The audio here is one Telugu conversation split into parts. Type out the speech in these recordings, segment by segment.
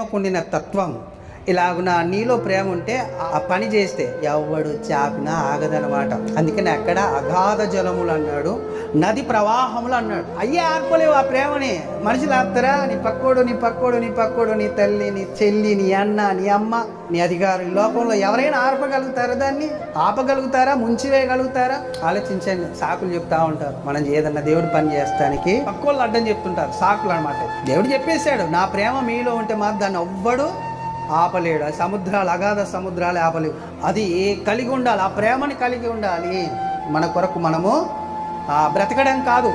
ప్రేమకుండిన తత్వం. ఇలాగున నీలో ప్రేమ ఉంటే ఆ పని చేస్తే ఎవడు చాపినా ఆగదనమాట. అందుకని అక్కడ అగాధ జలములు అన్నాడు, నది ప్రవాహములు అన్నాడు. అయ్యే ఆర్పలేవు ఆ ప్రేమని. మనుషులు ఆపుతారా? నీ పక్కోడు నీ పక్కోడు నీ పక్కోడు, నీ తల్లి నీ చెల్లి నీ అన్న నీ అమ్మ నీ అధికారులు, లోకంలో ఎవరైనా ఆర్పగలుగుతారా? దాన్ని ఆపగలుగుతారా? ముంచివేయగలుగుతారా? ఆలోచించండి. సాకులు చెప్తా ఉంటారు. మనం ఏదన్నా దేవుడి పని చేస్తానికి పక్కోళ్ళు అడ్డం చెప్తుంటారు, సాకులు అనమాట. దేవుడు చెప్పేశాడు, నా ప్రేమ మీలో ఉంటే మాత్రం దాన్ని ఎవ్వడు ఆపలేడు. సముద్రాలు, అగాధ సముద్రాలు ఆపలేవు. అది కలిగి ఉండాలి, ఆ ప్రేమని కలిగి ఉండాలి. మన కొరకు మనము బ్రతకడం కాదు.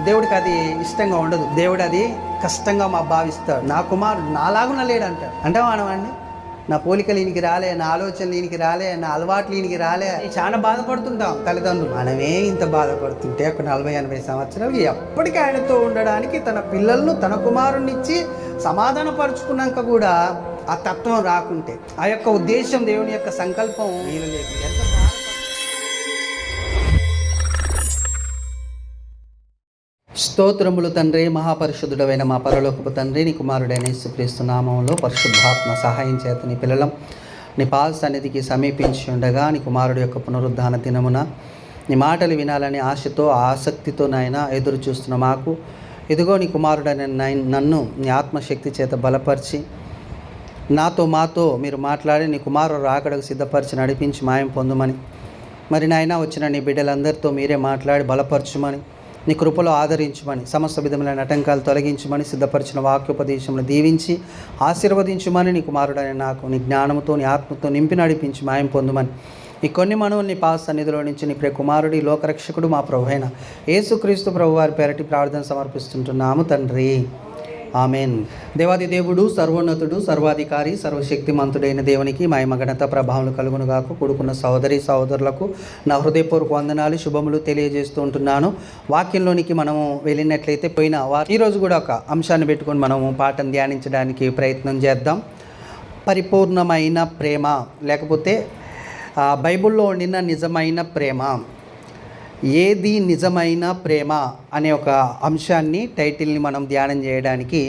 దేవుడికి అది ఇష్టంగా ఉండదు. దేవుడు అది కష్టంగా భావిస్తాడు. నా కుమారుడు నాలాగున లేడంటాడు. అంటే మనవాడిని నా పోలికలు ఈయనకి రాలే, నా ఆలోచనలు ఈయనకి రాలే, నా అలవాట్లు ఈయనకి రాలే. చాలా బాధపడుతుంటాం తల్లిదండ్రులు. మనమే ఇంత బాధపడుతుంటే ఒక 40-80 సంవత్సరాలకి ఎప్పటికీ ఆయనతో ఉండడానికి తన పిల్లలను, తన కుమారుణ్ణి ఇచ్చి సమాధానపరుచుకున్నాక కూడా ఆ తత్వం రాకుంటే, ఆ యొక్క ఉద్దేశం, దేవుని యొక్క సంకల్పం నీళ్ళు లేక ఎంత స్తోత్రములు తండ్రి, మహాపరిశుద్ధుడైన మా పరలోకపు తండ్రి, నీ కుమారుడైన యేసుక్రీస్తు నామములో పరిశుద్ధాత్మ సహాయం చేత నీ పిల్లలం నీ పాద సన్నిధికి సమీపించి ఉండగా, నీ కుమారుడు యొక్క పునరుద్ధాన దినమున నీ మాటలు వినాలని ఆశతో ఆసక్తితో నాయన ఎదురు చూస్తున్న మాకు, ఇదిగో నీ కుమారుడైన నన్ను నీ ఆత్మశక్తి చేత బలపరిచి నాతో మాతో మీరు మాట్లాడి నీ కుమారుడు రాకడకు సిద్ధపరిచి నడిపించి మాయం పొందుమని, మరి నాయన వచ్చిన నీ బిడ్డలందరితో మీరే మాట్లాడి బలపరచుమని, నీ కృపలో ఆదరించమని, సమస్త విధములైన ఆటంకాలు తొలగించమని, సిద్ధపరిచిన వాక్యోపదేశములు దీవించి ఆశీర్వదించమని, నీ కుమారుడైన నాకు నీ జ్ఞానంతో నీ ఆత్మతో నింపి నడిపించి మాయం పొందుమని, ఈ కొన్ని మనవుల్ని పాస్ సన్నిధిలో నుంచి నీ ప్రియ కుమారుడు, ఈ లోకరక్షకుడు మా ప్రభువైన యేసుక్రీస్తు ప్రభు వారి పేరటి ప్రార్థన సమర్పిస్తుంటున్నాము తండ్రి. ఆమెన్. దేవాది దేవుడు, సర్వోన్నతుడు, సర్వాధికారి, సర్వశక్తిమంతుడైన దేవునికి మహిమ ఘనత ప్రభావాలు కలుగునుగాకు. కూడుకున్న సహోదరి సహోదరులకు నా హృదయపూర్వక వందనాలు, శుభములు తెలియజేస్తూ ఉంటున్నాను. వాక్యంలోనికి మనము వెళ్ళినట్లయితే ఈరోజు కూడా ఒక అంశాన్ని పెట్టుకొని మనము పాఠం ధ్యానించడానికి ప్రయత్నం చేద్దాం. పరిపూర్ణమైన ప్రేమ, లేకపోతే బైబిల్లో ఉండిన నిజమైన ప్రేమ. ఏది నిజమైన ప్రేమ అనే ఒక అంశాన్ని, టైటిల్ని మనం ధ్యానం చేయడానికి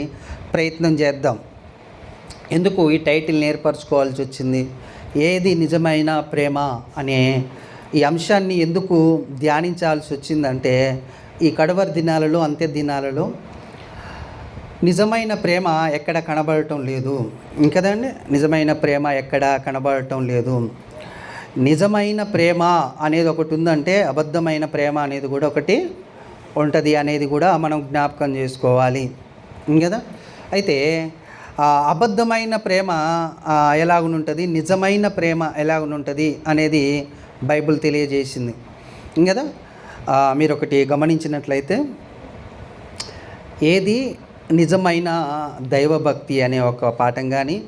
ప్రయత్నం చేద్దాం. ఎందుకు ఈ టైటిల్ని ఏర్పరచుకోవాల్సి వచ్చింది? ఏది నిజమైన ప్రేమ అనే ఈ అంశాన్ని ఎందుకు ధ్యానించాల్సి వచ్చిందంటే, ఈ కడవరి దినాలలో, అంత్య దినాలలో నిజమైన ప్రేమ ఎక్కడ కనబడటం లేదు. ఇంకదండి, నిజమైన ప్రేమ ఎక్కడ కనబడటం లేదు. నిజమైన ప్రేమ అనేది ఒకటి ఉందంటే, అబద్ధమైన ప్రేమ అనేది కూడా ఒకటి ఉంటుంది అనేది కూడా మనం జ్ఞాపకం చేసుకోవాలి కదా. అయితే అబద్ధమైన ప్రేమ ఎలాగుంటుంది, నిజమైన ప్రేమ ఎలాగుంటుంది అనేది బైబిల్ తెలియజేసింది కదా. మీరు ఒకటి గమనించినట్లయితే, ఏది నిజమైన దైవభక్తి అనే ఒక పాఠం కానీ,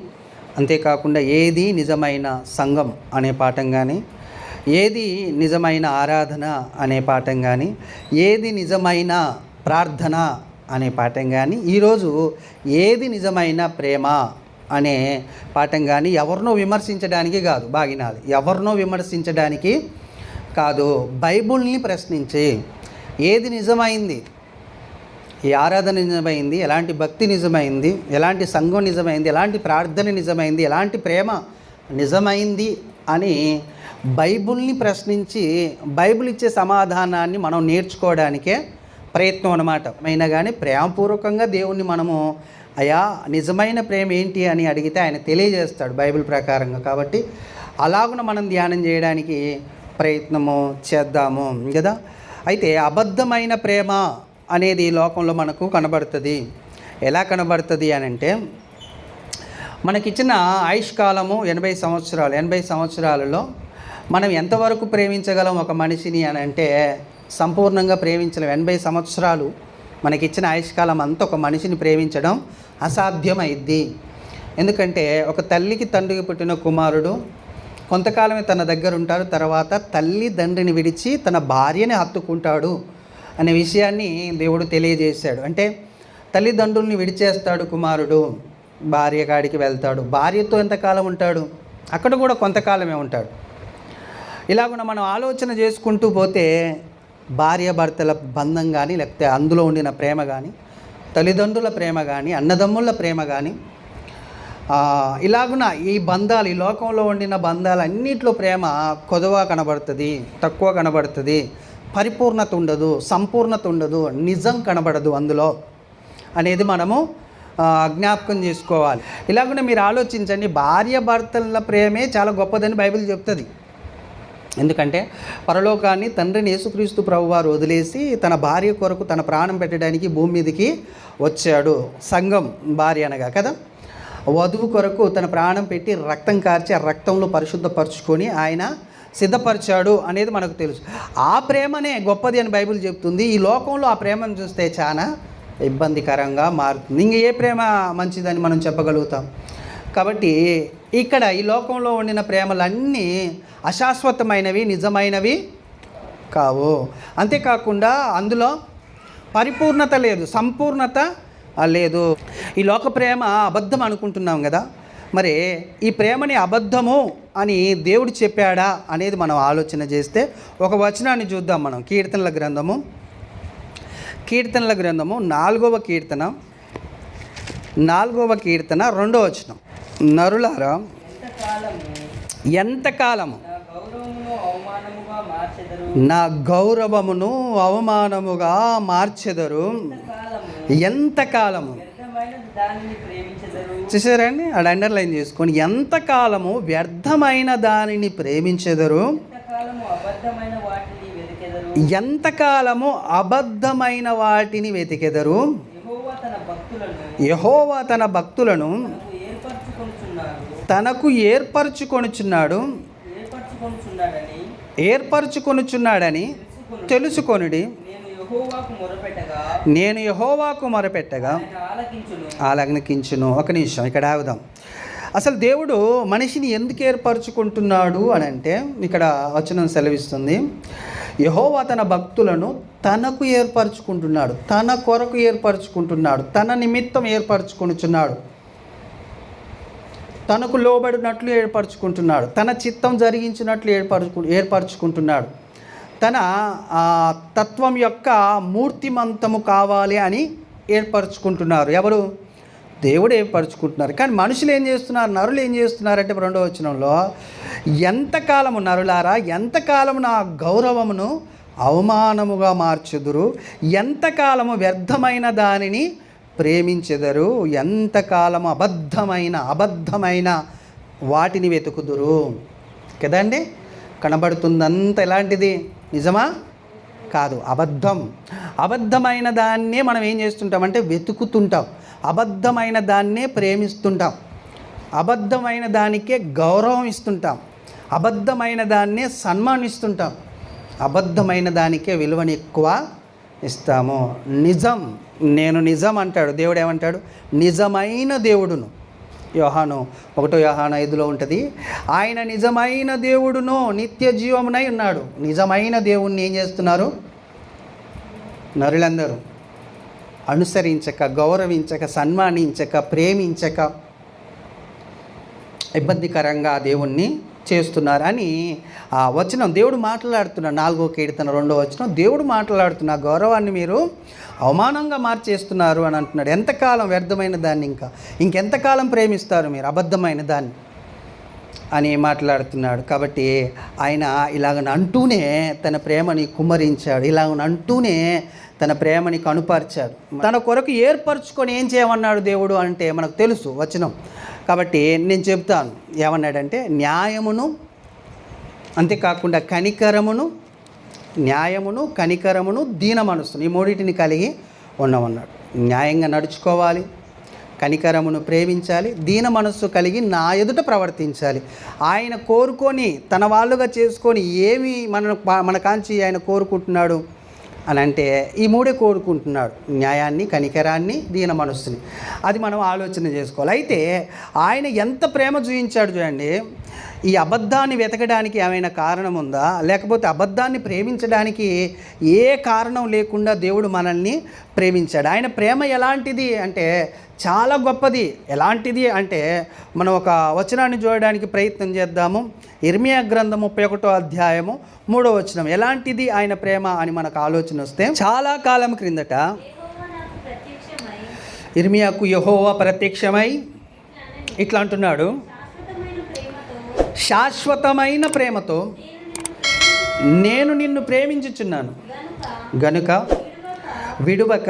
అంతేకాకుండా ఏది నిజమైన సంఘం అనే పాఠం కానీ, ఏది నిజమైన ఆరాధన అనే పాఠం కానీ, ఏది నిజమైన ప్రార్థన అనే పాఠం కానీ, ఈరోజు ఏది నిజమైన ప్రేమ అనే పాఠం కానీ ఎవరినో విమర్శించడానికి కాదు, బాగినాలి, ఎవరినో విమర్శించడానికి కాదు, బైబిల్ని ప్రశ్నించి ఏది నిజమైంది, ఈ ఆరాధన నిజమైంది, ఎలాంటి భక్తి నిజమైంది, ఎలాంటి సంఘం నిజమైంది, ఎలాంటి ప్రార్థన నిజమైంది, ఎలాంటి ప్రేమ నిజమైంది అని బైబిల్ని ప్రశ్నించి బైబిల్ ఇచ్చే సమాధానాన్ని మనం నేర్చుకోవడానికే ప్రయత్నం అన్నమాట. అయినా కానీ ప్రేమపూర్వకంగా దేవుణ్ణి మనము అయా నిజమైన ప్రేమ ఏంటి అని అడిగితే ఆయన తెలియజేస్తాడు బైబిల్ ప్రకారంగా. కాబట్టి అలాగున మనం ధ్యానం చేయడానికి ప్రయత్నము చేద్దాము కదా. అయితే అబద్ధమైన ప్రేమ అనేది లోకంలో మనకు కనబడుతుంది. ఎలా కనబడుతుంది అని అంటే, మనకిచ్చిన ఆయుష్కాలము 80 సంవత్సరాలు. 80 సంవత్సరాలలో మనం ఎంతవరకు ప్రేమించగలం ఒక మనిషిని అని అంటే, సంపూర్ణంగా ప్రేమించలేం. 80 సంవత్సరాలు మనకిచ్చిన ఆయుష్కాలం అంతా ఒక మనిషిని ప్రేమించడం అసాధ్యమైద్ది. ఎందుకంటే ఒక తల్లికి తండ్రికి పుట్టిన కుమారుడు కొంతకాలమే తన దగ్గర ఉంటాడు, తర్వాత తల్లి తండ్రిని విడిచి తన భార్యని హత్తుకుంటాడు అనే విషయాన్ని దేవుడు తెలియజేశాడు. అంటే తల్లిదండ్రుల్ని విడిచేస్తాడు కుమారుడు, భార్య కాడికి వెళ్తాడు. భార్యతో ఎంతకాలం ఉంటాడు? అక్కడ కూడా కొంతకాలమే ఉంటాడు. ఇలాగున మనం ఆలోచన చేసుకుంటూ పోతే భార్యాభర్తల బంధం కానీ, లేకపోతే అందులో ఉండిన ప్రేమ కానీ, తల్లిదండ్రుల ప్రేమ కానీ, అన్నదమ్ముల ప్రేమ కానీ, ఇలాగున ఈ బంధాలు, ఈ లోకంలో ఉండిన బంధాలు అన్నిట్లో ప్రేమ కొదవ కనబడుతుంది, తక్కువ కనబడుతుంది, పరిపూర్ణత ఉండదు, సంపూర్ణత ఉండదు, నిజం కనబడదు అందులో అనేది మనము జ్ఞాపకం చేసుకోవాలి. ఇలాగనే మీరు ఆలోచించండి, భార్య భర్తల ప్రేమే చాలా గొప్పదని బైబిల్ చెప్తుంది. ఎందుకంటే పరలోకాన్ని తండ్రిని యేసుక్రీస్తు ప్రభువారు వదిలేసి తన భార్య కొరకు తన ప్రాణం పెట్టడానికి భూమి మీదకి వచ్చాడు. సంఘం భార్య అనగా కదా, వధువు కొరకు తన ప్రాణం పెట్టి రక్తం కార్చి ఆ రక్తంలో పరిశుద్ధపరచుకొని ఆయన సిద్ధపరిచాడు అనేది మనకు తెలుసు. ఆ ప్రేమనే గొప్పది అని బైబిల్ చెప్తుంది. ఈ లోకంలో ఆ ప్రేమను చూస్తే చాలా ఇబ్బందికరంగా మారుతుంది. ఇంక ఏ ప్రేమ మంచిదని మనం చెప్పగలుగుతాం? కాబట్టి ఇక్కడ ఈ లోకంలో ఉండిన ప్రేమలన్నీ అశాశ్వతమైనవి, నిజమైనవి కావు. అంతేకాకుండా అందులో పరిపూర్ణత లేదు, సంపూర్ణత లేదు. ఈ లోక ప్రేమ అబద్ధం అనుకుంటున్నాం కదా, మరి ఈ ప్రేమని అబద్ధము అని దేవుడు చెప్పాడా అనేది మనం ఆలోచన చేస్తే ఒక వచనాన్ని చూద్దాం. మనం కీర్తనల గ్రంథము 4వ కీర్తన 2వ వచనం. నరులారా ఎంతకాలము నా గౌరవమును అవమానముగా మార్చెదరు, ఎంతకాలము. చూసారండి, అది అండర్లైన్ చేసుకొని, ఎంతకాలము వ్యర్థమైన దానిని ప్రేమించెదరు, ఎంతకాలము అబద్ధమైన వాటిని వెతికెదరు. యెహోవా తన భక్తులను తనకు ఏర్పరచుకొనుచున్నాడని తెలుసుకొనుడి. నేను యెహోవాకు మొరపెట్టగా ఆలకించును. ఒక నిమిషం ఇక్కడ ఆగుదాం. అసలు దేవుడు మనిషిని ఎందుకు ఏర్పరచుకుంటున్నాడు అని అంటే ఇక్కడ వచనం సెలవిస్తుంది, యెహోవా తన భక్తులను తనకు ఏర్పరచుకుంటున్నాడు, తన కొరకు ఏర్పరచుకుంటున్నాడు, తన నిమిత్తం ఏర్పరచుకుంటున్నాడు, తనకు లోబడినట్లు ఏర్పరచుకుంటున్నాడు, తన చిత్తం జరిగించినట్లు ఏర్పరచుకుంటున్నాడు, తన తత్వం యొక్క మూర్తిమంతము కావాలి అని ఏర్పరచుకుంటున్నారు. ఎవరు? దేవుడు ఏర్పరచుకుంటున్నారు. కానీ మనుషులు ఏం చేస్తున్నారు, నరులు ఏం చేస్తున్నారంటే 2వ వచనంలో, ఎంతకాలము నరులారా, ఎంతకాలము నా గౌరవమును అవమానముగా మార్చుదురు, ఎంతకాలము వ్యర్థమైన దానిని ప్రేమించెదరు, ఎంతకాలము అబద్ధమైన వాటిని వెతుకుదురు. కదండి, కనబడుతుందంత ఎలాంటిది? నిజమా? కాదు, అబద్ధమైన దాన్నే మనం ఏం చేస్తుంటామంటే వెతుకుతుంటాం, అబద్ధమైన దాన్నే ప్రేమిస్తుంటాం, అబద్ధమైన దానికే గౌరవం ఇస్తుంటాం, అబద్ధమైన దాన్నే సన్మానిస్తుంటాం, అబద్ధమైన దానికే విలువని ఎక్కువ ఇస్తాము. నేను నిజం అంటాడు దేవుడు. ఏమంటాడు? నిజమైన దేవుడును. యోహాను 1:5 ఉంటుంది, ఆయన నిజమైన దేవుడును నిత్య జీవమునై ఉన్నాడు. నిజమైన దేవుణ్ణి ఏం చేస్తున్నారు? నరులందరూ అనుసరించక, గౌరవించక, సన్మానించక, ప్రేమించక ఇబ్బందికరంగా దేవుణ్ణి చేస్తున్నారు అని ఆ వచనం దేవుడు మాట్లాడుతున్నారు. 4వ కీర్తన 2వ వచనం దేవుడు మాట్లాడుతున్న గౌరవాన్ని మీరు అవమానంగా మార్చేస్తున్నారు అని అంటున్నాడు. ఎంతకాలం వ్యర్థమైన దాన్ని ఇంకెంతకాలం ప్రేమిస్తారు మీరు అబద్ధమైన దాన్ని అని మాట్లాడుతున్నాడు. కాబట్టి ఆయన ఇలాగనంటూనే తన ప్రేమని కుమ్మరించాడు, ఇలాగనంటూనే తన ప్రేమని కనుపరిచాడు. తన కొరకు ఏర్పరచుకొని ఏం చేయమన్నాడు దేవుడు అంటే మనకు తెలుసు వచనం. కాబట్టి నేను చెప్తాను, ఏమన్నాడంటే న్యాయమును, అంతేకాకుండా కనికరమును దీన మనస్సును, ఈ మూడింటిని కలిగి ఉన్నామన్నాడు. న్యాయంగా నడుచుకోవాలి, కనికరమును ప్రేమించాలి, దీన మనస్సు కలిగి నా ఎదుట ప్రవర్తించాలి. ఆయన కోరుకొని తన వాళ్ళుగా చేసుకొని ఏమి మన కాంచి ఆయన కోరుకుంటున్నాడు అని అంటే ఈ మూడే కోరుకుంటున్నాడు, న్యాయాన్ని, కనికరాన్ని, దీన మనస్సుని. అది మనం ఆలోచన చేసుకోవాలి. అయితే ఆయన ఎంత ప్రేమ చూపించాడు చూడండి. ఈ అబద్ధాన్ని వెతకడానికి ఏమైనా కారణం ఉందా? లేకపోతే అబద్ధాన్ని ప్రేమించడానికి ఏ కారణం లేకుండా దేవుడు మనల్ని ప్రేమించాడు. ఆయన ప్రేమ ఎలాంటిది అంటే చాలా గొప్పది. ఎలాంటిది అంటే మనం ఒక వచనాన్ని చూడడానికి ప్రయత్నం చేద్దాము. ఇర్మియా గ్రంథం 31వ అధ్యాయము 3వ వచనం. ఎలాంటిది ఆయన ప్రేమ అని మనకు ఆలోచన వస్తే, చాలా కాలం క్రిందట ఇర్మియాకు యెహోవా ప్రత్యక్షమై ఇట్లా అంటున్నాడు, శాశ్వతమైన ప్రేమతో నేను నిన్ను ప్రేమించుచున్నాను గనుక విడువక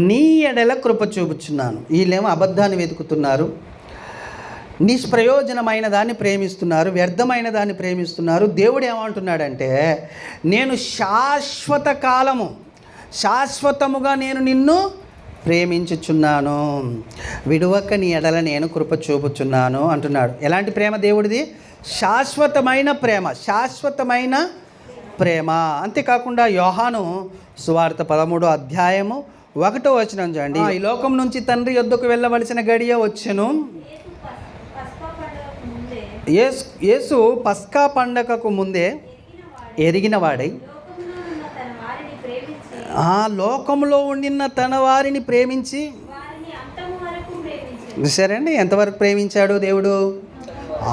నీ ఎడల కృప చూపుచున్నాను. వీళ్ళేమో అబద్ధాన్ని వెతుకుతున్నారు, నిష్ప్రయోజనమైన దాన్ని ప్రేమిస్తున్నారు, వ్యర్థమైన దాన్ని ప్రేమిస్తున్నారు. దేవుడు ఏమంటున్నాడంటే, నేను శాశ్వతముగా నేను నిన్ను ప్రేమించుచున్నాను, విడువక నీ ఎడల నేను కృప చూపుచున్నాను అంటున్నాడు. ఎలాంటి ప్రేమ దేవుడిది? శాశ్వతమైన ప్రేమ. అంతేకాకుండా యోహాను సువార్త 13వ అధ్యాయము 1వ వచనం చూడండి. ఈ లోకం నుంచి తండ్రి యొద్దకు వెళ్ళవలసిన గడియ వచ్చెను. యేసు పస్కా పండగకు ముందే ఎరిగిన వాడై ఆ లోకంలో ఉండిన తన వారిని ప్రేమించి, సరే అండి, ఎంతవరకు ప్రేమించాడు దేవుడు?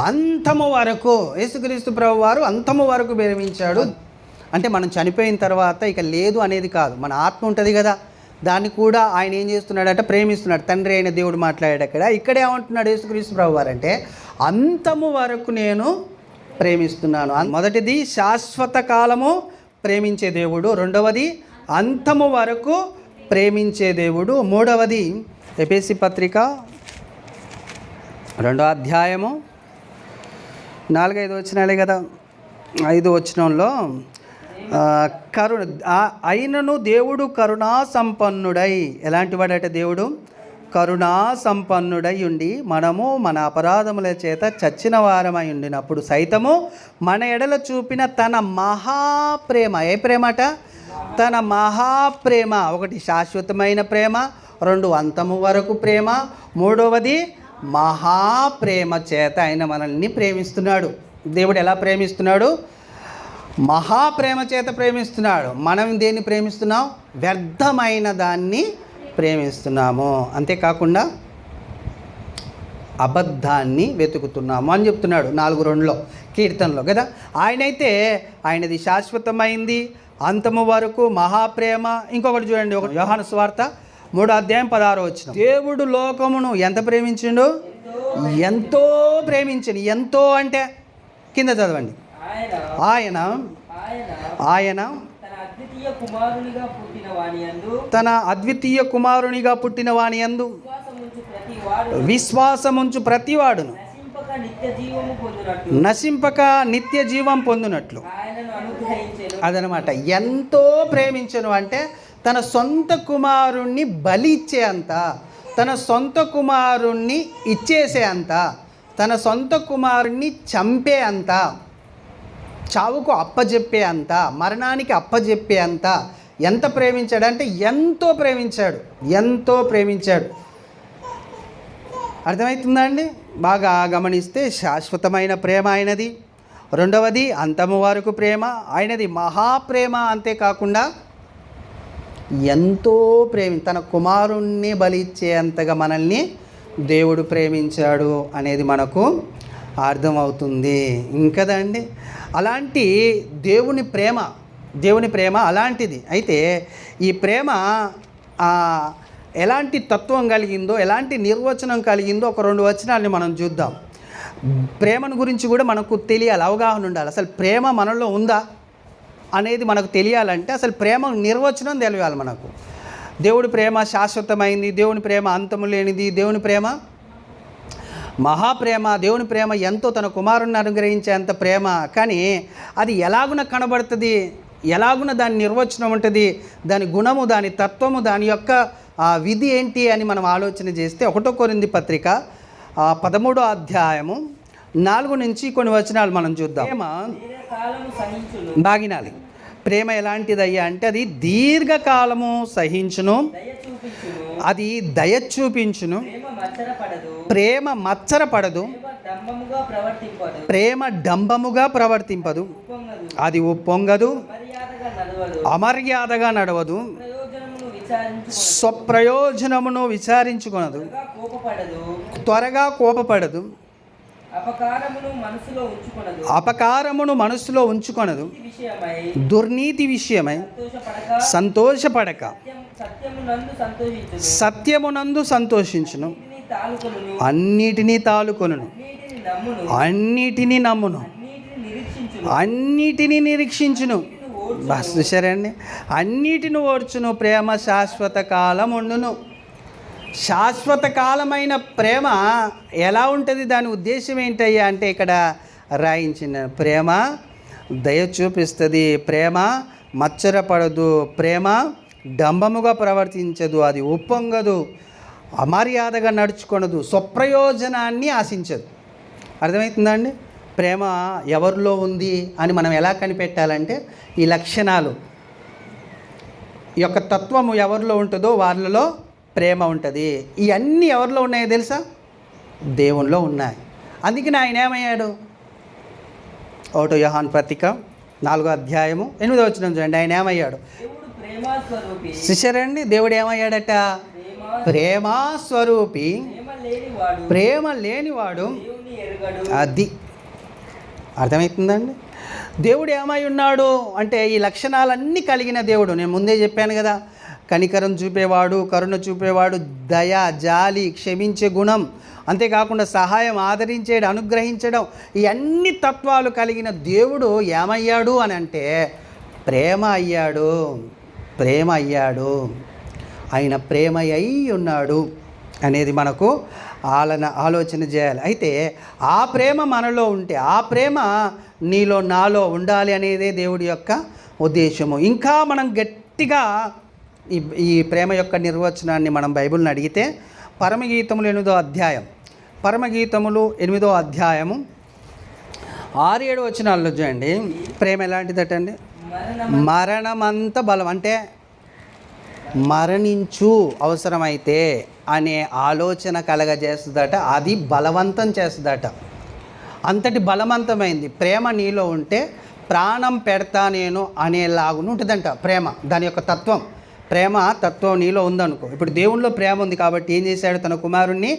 అంతము వరకు. యేసుక్రీస్తు ప్రభు వారు అంతము వరకు ప్రేమించాడు. అంటే మనం చనిపోయిన తర్వాత ఇక లేదు అనేది కాదు, మన ఆత్మ ఉంటుంది కదా, దాన్ని కూడా ఆయన ఏం చేస్తున్నాడంటే ప్రేమిస్తున్నాడు. తండ్రి అయిన దేవుడు మాట్లాడాడు అక్కడ. ఇక్కడే ఏమంటున్నాడు యేసుక్రీస్తు ప్రభు వారు అంటే, అంతము వరకు నేను ప్రేమిస్తున్నాను. మొదటిది శాశ్వత కాలము ప్రేమించే దేవుడు, రెండవది అంతము వరకు ప్రేమించే దేవుడు, మూడవది ఎఫెసీ పత్రిక 2వ అధ్యాయము 4-5 వచనాలే కదా, 5 వచనంలో అయినను దేవుడు కరుణా సంపన్నుడై, ఎలాంటి వాడట దేవుడు? కరుణా సంపన్నుడై ఉండి మనము మన అపరాధముల చేత చచ్చిన వారమై ఉండినప్పుడు సైతము మన ఎడల చూపిన తన మహాప్రేమ. ఏ ప్రేమట? తన మహాప్రేమ. ఒకటి శాశ్వతమైన ప్రేమ, 2 అంతము వరకు ప్రేమ, మూడవది మహాప్రేమ చేత ఆయన మనల్ని ప్రేమిస్తున్నాడు. దేవుడు ఎలా ప్రేమిస్తున్నాడు? మహాప్రేమ చేత ప్రేమిస్తున్నాడు. మనం దేన్ని ప్రేమిస్తున్నాం? వ్యర్థమైన దాన్ని ప్రేమిస్తున్నాము. అంతేకాకుండా అబద్ధాన్ని వెతుకుతున్నాము అని చెప్తున్నాడు 4:2 కీర్తనలో కదా. ఆయనది శాశ్వతమైంది, అంతము వరకు మహాప్రేమ. ఇంకొకటి చూడండి, యోహాను సువార్త 3వ అధ్యాయం 16వ వచనం. దేవుడు లోకమును ఎంత ప్రేమించిండు? ఎంతో ప్రేమించిండు. ఎంతో అంటే కింద చదవండి. ఆయన తన అద్వితీయ కుమారునిగా పుట్టిన వాని యందు విశ్వాసముంచు ప్రతివాడును నశింపక నిత్య జీవం పొందునట్లు. అదనమాట. ఎంతో ప్రేమించను అంటే తన సొంత కుమారుణ్ణి బలి ఇచ్చే అంత, తన సొంత కుమారుణ్ణి ఇచ్చేసే అంత, తన సొంత కుమారుణ్ణి చంపే అంత, చావుకు అప్పజెప్పే అంత, మరణానికి అప్పజెప్పే అంత ఎంత ప్రేమించాడంటే ఎంతో ప్రేమించాడు. అర్థమవుతుందా అండి? బాగా గమనిస్తే శాశ్వతమైన ప్రేమ ఆయనది, రెండవది అంతము వరకు ప్రేమ ఆయనది, మహాప్రేమ. అంతేకాకుండా ఎంతో తన కుమారుణ్ణి బలి ఇచ్చేంతగా మనల్ని దేవుడు ప్రేమించాడు అనేది మనకు అర్థమవుతుంది. ఇంకదండి, అలాంటి దేవుని ప్రేమ అలాంటిది. అయితే ఈ ప్రేమ ఎలాంటి తత్వం కలిగిందో, ఎలాంటి నిర్వచనం కలిగిందో ఒక 2 వచనాలని మనం చూద్దాం. ప్రేమను గురించి కూడా మనకు తెలియాలి, అవగాహన ఉండాలి. అసలు ప్రేమ మనలో ఉందా అనేది మనకు తెలియాలంటే అసలు ప్రేమ నిర్వచనం తెలియాలి మనకు. దేవుడి ప్రేమ శాశ్వతమైంది, దేవుని ప్రేమ అంతము లేనిది, దేవుని ప్రేమ మహాప్రేమ, దేవుని ప్రేమ ఎంతో తన కుమారుణ్ణి అనుగ్రహించేంత ప్రేమ. కానీ అది ఎలాగున కనబడుతుంది, ఎలాగున దాని నిర్వచనం ఉంటుంది, దాని గుణము, దాని తత్వము, దాని యొక్క విధి ఏంటి అని మనం ఆలోచన చేస్తే 1 కొరింథీ పత్రిక 13వ అధ్యాయము 4 నుంచి కొన్ని వచనాలు మనం చూద్దాం. ప్రేమ బాగినాలి. ప్రేమ ఎలాంటిదయ్యా అంటే అది దీర్ఘకాలము సహించును, అది దయ చూపించును, ప్రేమ మత్సరపడదు, ప్రేమ డంబముగా ప్రవర్తింపదు, అది ఉప్పొంగదు, అమర్యాదగా నడవదు, స్వప్రయోజనమును విచారించుకొనదు, త్వరగా కోపపడదు, అపకారమును మనసులో ఉంచుకొనదు, దుర్నీతి విషయమై సంతోషపడక సత్యమునందు సంతోషించును, తాలుకొనును, అన్నిటినీ తాలుకొనును, అన్నిటిని నమ్మును, అన్నిటినీ నమ్మును, అన్నిటిని నిరీక్షించును, అన్నిటినీ నిరీక్షించును. అన్నిటిని ఓర్చును. బస్ చూసారండి, అన్నిటిని ఓర్చును, ప్రేమ శాశ్వత కాలం ఉండును. శాశ్వత కాలమైన ప్రేమ ఎలా ఉంటుంది? దాని ఉద్దేశం ఏంటయ్యా అంటే ఇక్కడ రాయించిన ప్రేమ దయ చూపిస్తుంది, ప్రేమ మచ్చరపడదు, ప్రేమ డంబముగా ప్రవర్తించదు, అది ఉప్పొంగదు, అమర్యాదగా నడుచుకొనదు, స్వప్రయోజనాన్ని ఆశించదు. అర్థమవుతుందండి? ప్రేమ ఎవరిలో ఉంది అని మనం ఎలా కనిపెట్టాలంటే ఈ లక్షణాలు, ఈ యొక్క తత్వము ఎవరిలో ఉంటుందో వాళ్ళలో ప్రేమ ఉంటుంది. ఇవన్నీ ఎవరిలో ఉన్నాయో తెలుసా? దేవునిలో ఉన్నాయి. అందుకని ఆయన ఏమయ్యాడు? 1 యోహాను పత్రిక 4వ అధ్యాయము 8వ వచనం చూడండి. ఆయన ఏమయ్యాడు? దేవుడు ప్రేమస్వరూపి. చూశారండి, దేవుడు ఏమయ్యాడట? ప్రేమస్వరూపి. ప్రేమ లేనివాడు దేవుని ఎరుగడు. అది అర్థమవుతుందండి. దేవుడు ఏమై ఉన్నాడు అంటే ఈ లక్షణాలన్నీ కలిగిన దేవుడు. నేను ముందే చెప్పాను కదా, కనికరం చూపేవాడు, కరుణ చూపేవాడు, దయ, జాలి, క్షమించే గుణం, అంతేకాకుండా సహాయం, ఆదరించేడు, అనుగ్రహించడం, ఈ అన్ని తత్వాలు కలిగిన దేవుడు ఏమయ్యాడు అని అంటే ప్రేమ అయ్యాడు. ప్రేమ అయ్యాడు, ఆయన ప్రేమ అయి ఉన్నాడు అనేది మనకు ఆలోచన చేయాలి. అయితే ఆ ప్రేమ మనలో ఉంటే, ఆ ప్రేమ నీలో నాలో ఉండాలి అనేదే దేవుడి యొక్క ఉద్దేశము. ఇంకా మనం గట్టిగా ఈ ప్రేమ యొక్క నిర్వచనాన్ని మనం బైబిల్ని అడిగితే పరమగీతములు 8వ అధ్యాయం, పరమగీతములు 8వ అధ్యాయము 6-7 వచనాల్లో చూడండి. ప్రేమ ఎలాంటిదటండి? మరణమంత బలం, అంటే మరణించు అవసరమైతే అనే ఆలోచన కలగజేస్తుందట. అది బలవంతం చేస్తుందట. అంతటి బలవంతమైంది ప్రేమ నీలో ఉంటే ప్రాణం పెడతా నేను అనేలాగును ఉంటుందంట ప్రేమ. దాని యొక్క తత్వం, ప్రేమ తత్వం నీలో ఉందనుకో. ఇప్పుడు దేవునిలో ప్రేమ ఉంది కాబట్టి ఏం చేశాడు? తన కుమారుణ్ణి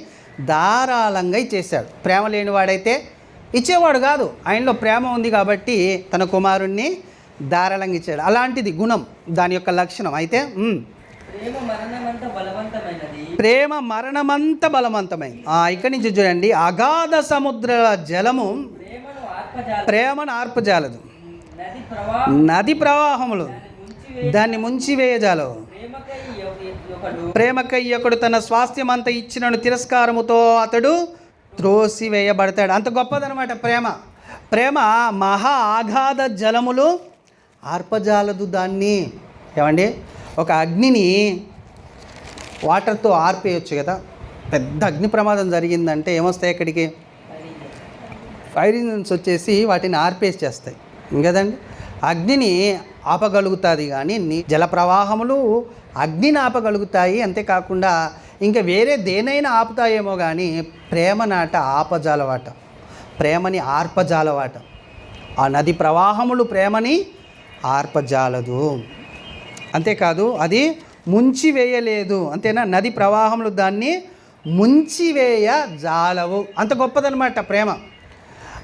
ధారాళంగా ఇచ్చేశాడు. ప్రేమ లేనివాడైతే ఇచ్చేవాడు కాదు. ఆయనలో ప్రేమ ఉంది కాబట్టి తన కుమారుణ్ణి ధారాళంగా ఇచ్చాడు. అలాంటిది గుణం, దాని యొక్క లక్షణం. అయితే ప్రేమ మరణమంత బలవంతమైంది. ఇక్కడి నుంచి చూడండి, అగాధ సముద్ర జలము ప్రేమను ఆర్పజాలదు, నది ప్రవాహములు దాన్ని ముంచివేయజాలవు. ప్రేమకై ఒకడు తన స్వాస్థ్యమంతా ఇచ్చినను తిరస్కారముతో అతడు త్రోసివేయబడతాడు. అంత గొప్పదనమాట ప్రేమ. ప్రేమ మహా ఆగాధ జలములు ఆర్పజాలదు దాన్ని. ఏమండి, ఒక అగ్నిని వాటర్తో ఆర్పేయచ్చు కదా. పెద్ద అగ్ని ప్రమాదం జరిగిందంటే ఏమొస్తాయి? ఎక్కడికి? ఫైర్ ఇంజిన్స్ వచ్చేసి వాటిని ఆర్పేసి చేస్తాయి కదండి. అగ్నిని ఆపగలుగుతుంది కానీ జల ప్రవాహములు అగ్నిని ఆపగలుగుతాయి. అంతేకాకుండా ఇంకా వేరే దేనైనా ఆపుతాయేమో కానీ ప్రేమ నాట ఆపజాలవాట, ప్రేమని ఆర్పజాలవాట. ఆ నది ప్రవాహములు ప్రేమని ఆర్పజాలదు. అంతేకాదు అది ముంచివేయలేదు. అంతేనా? నది ప్రవాహములు దాన్ని ముంచివేయజాలవు. అంత గొప్పదనమాట ప్రేమ.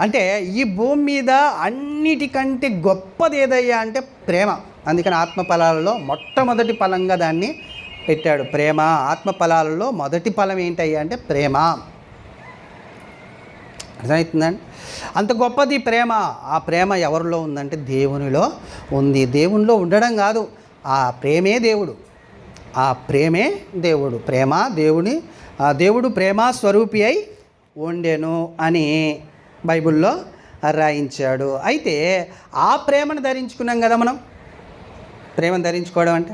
అంటే ఈ భూమి మీద అన్నిటికంటే గొప్పది ఏదయ్యా అంటే ప్రేమ. అందుకని ఆత్మఫలాలలో మొట్టమొదటి ఫలంగా దాన్ని పెట్టాడు, ప్రేమ. ఆత్మఫలాలలో మొదటి ఫలం ఏంటయ్యా అంటే ప్రేమ. అర్థమవుతుందండి? అంత గొప్పది ప్రేమ. ఆ ప్రేమ ఎవరిలో ఉందంటే దేవునిలో ఉంది. దేవునిలో ఉండడం కాదు, ఆ ప్రేమే దేవుడు. ఆ ప్రేమే దేవుడు. ప్రేమ దేవుడు ప్రేమ స్వరూపి అయి ఉండెను అని బైబిల్లో రాయించాడు. అయితే ఆ ప్రేమను ధరించుకున్నాం కదా మనం. ప్రేమను ధరించుకోవడం అంటే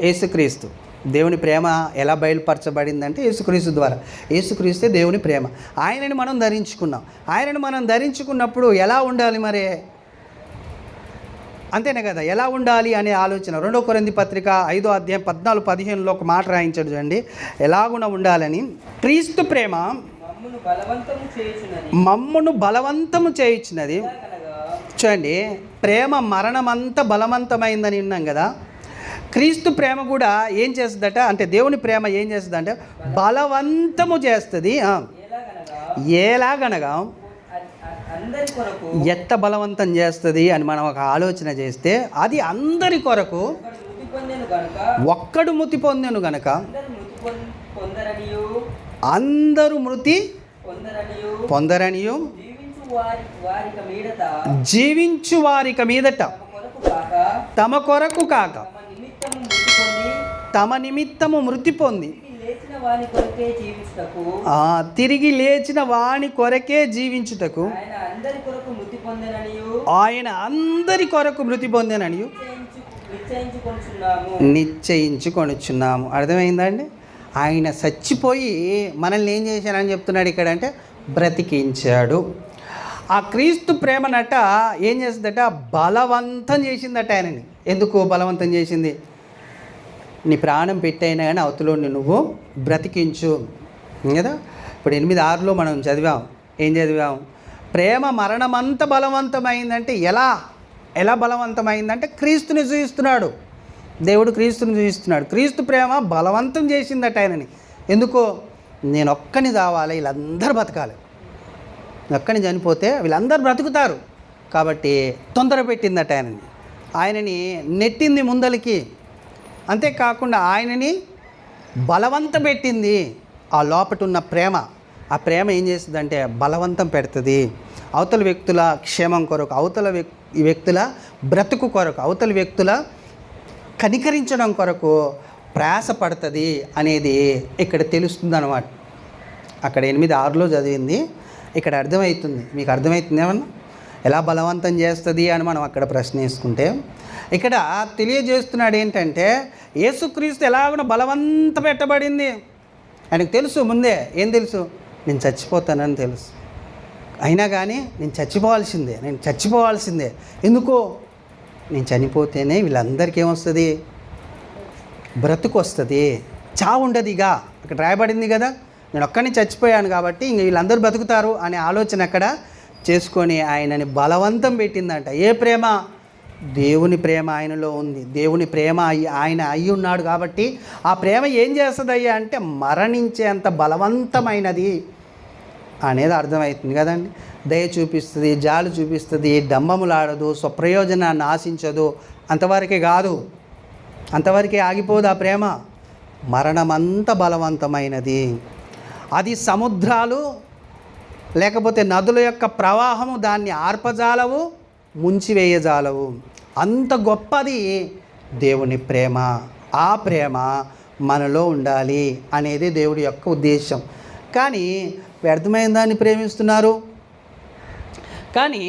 యేసుక్రీస్తు. దేవుని ప్రేమ ఎలా బయలుపరచబడిందంటే యేసుక్రీస్తు ద్వారా. యేసుక్రీస్తే దేవుని ప్రేమ. ఆయనని మనం ధరించుకున్నాం. ఆయనను మనం ధరించుకున్నప్పుడు ఎలా ఉండాలి మరి? అంతేనే కదా, ఎలా ఉండాలి అనే ఆలోచన 2 కొరింథీ పత్రిక 5వ అధ్యాయం 14-15లో ఒక మాట రాయించాడు చూడండి, ఎలాగున ఉండాలని. క్రీస్తు ప్రేమ మమ్మును బలవంతము చేయించినది. చూడండి, ప్రేమ మరణమంతా బలవంతమైందని విన్నాం కదా. క్రీస్తు ప్రేమ కూడా ఏం చేస్తుందట అంటే దేవుని ప్రేమ ఏం చేస్తుందంటే బలవంతము చేస్తుంది. ఎలాగనగా ఎట్ట బలవంతం చేస్తుంది అని మనం ఒక ఆలోచన చేస్తే అది అందరి కొరకు. ఒక్కడు మృతి పొందెను గనక అందరూ మృతి పొందరనియు జీవించు వారిక మీదట తమ కొరకు కాక తమ నిమిత్తము మృతి పొంది తిరిగి లేచిన వాని కొరకే జీవించుటకు ఆయన అందరి కొరకు మృతి పొందెననియు నిశ్చయించుకొనుచున్నాము. అర్థమైందండి? ఆయన చచ్చిపోయి మనల్ని ఏం చేశానని చెప్తున్నాడు ఇక్కడ అంటే బ్రతికించాడు. ఆ క్రీస్తు ప్రేమనట ఏం చేసిందట? బలవంతం చేసిందట ఆయనని. ఎందుకు బలవంతం చేసింది? నీ ప్రాణం పెట్టైనా కానీ అవతలో నువ్వు బ్రతికించు కదా. ఇప్పుడు 8:6లో మనం చదివాం. ఏం చదివాం? ప్రేమ మరణమంత బలవంతమైందంటే ఎలా బలవంతమైందంటే క్రీస్తుని చూపిస్తున్నాడు దేవుడు. క్రీస్తుని చూపిస్తున్నాడు. క్రీస్తు ప్రేమ బలవంతం చేసిందట ఆయనని. ఎందుకో? నేను ఒక్కని చావాలి, వీళ్ళందరూ బతకాలి. ఒక్కని చనిపోతే వీళ్ళందరూ బ్రతుకుతారు కాబట్టి తొందర పెట్టిందట ఆయనని నెట్టింది ముందలికి. అంతేకాకుండా ఆయనని బలవంతం పెట్టింది. ఆ లోపట ఉన్న ప్రేమ, ఆ ప్రేమ ఏం చేస్తుందంటే బలవంతం పెడుతుంది. అవతల వ్యక్తుల క్షేమం కొరకు, అవతల వ్యక్తుల బ్రతుకు కొరకు, అవతల వ్యక్తుల కనికరించడం కొరకు ప్రయాసపడుతుంది అనేది ఇక్కడ తెలుస్తుంది అన్నమాట. అక్కడ 8:6లో చదివింది ఇక్కడ అర్థమవుతుంది. మీకు అర్థమవుతుంది ఏమన్నా? ఎలా బలవంతం చేస్తుంది అని మనం అక్కడ ప్రశ్న వేసుకుంటే ఇక్కడ తెలియజేస్తున్నాడు ఏంటంటే యేసుక్రీస్తు ఎలాగో బలవంత పెట్టబడింది. ఆయనకు తెలుసు ముందే. ఏం తెలుసు? నేను చచ్చిపోతానని తెలుసు. అయినా కానీ నేను చచ్చిపోవాల్సిందే. ఎందుకో? నేను చనిపోతేనే వీళ్ళందరికీ ఏమొస్తుంది? బ్రతుకు వస్తుంది, చావు ఉండదు. ఇక అక్కడ రాయబడింది కదా, నేను ఒక్కడిని చచ్చిపోయాను కాబట్టి ఇంక వీళ్ళందరూ బతుకుతారు అనే ఆలోచన అక్కడ చేసుకొని ఆయనని బలవంతం పెట్టిందంట. ఏ ప్రేమ? దేవుని ప్రేమ ఆయనలో ఉంది. దేవుని ప్రేమ ఆయన అయి ఉన్నాడు కాబట్టి ఆ ప్రేమ ఏం చేస్తుంది అయ్యా అంటే మరణించేంత బలవంతమైనది అనేది అర్థమవుతుంది కదండి. దయ చూపిస్తుంది, జాలు చూపిస్తుంది, డంబములాడదు, స్వప్రయోజనాన్ని ఆశించదు. అంతవరకే కాదు, అంతవరకే ఆగిపోదు ఆ ప్రేమ. మరణమంత బలవంతమైనది. అది సముద్రాలు లేకపోతే నదుల యొక్క ప్రవాహము దాన్ని ఆర్పజాలవు, ముంచివేయజాలవు. అంత గొప్పది దేవుని ప్రేమ. ఆ ప్రేమ మనలో ఉండాలి అనేది దేవుడి యొక్క ఉద్దేశం. కానీ వ్యర్థమైన దాన్ని ప్రేమిస్తున్నారు, కానీ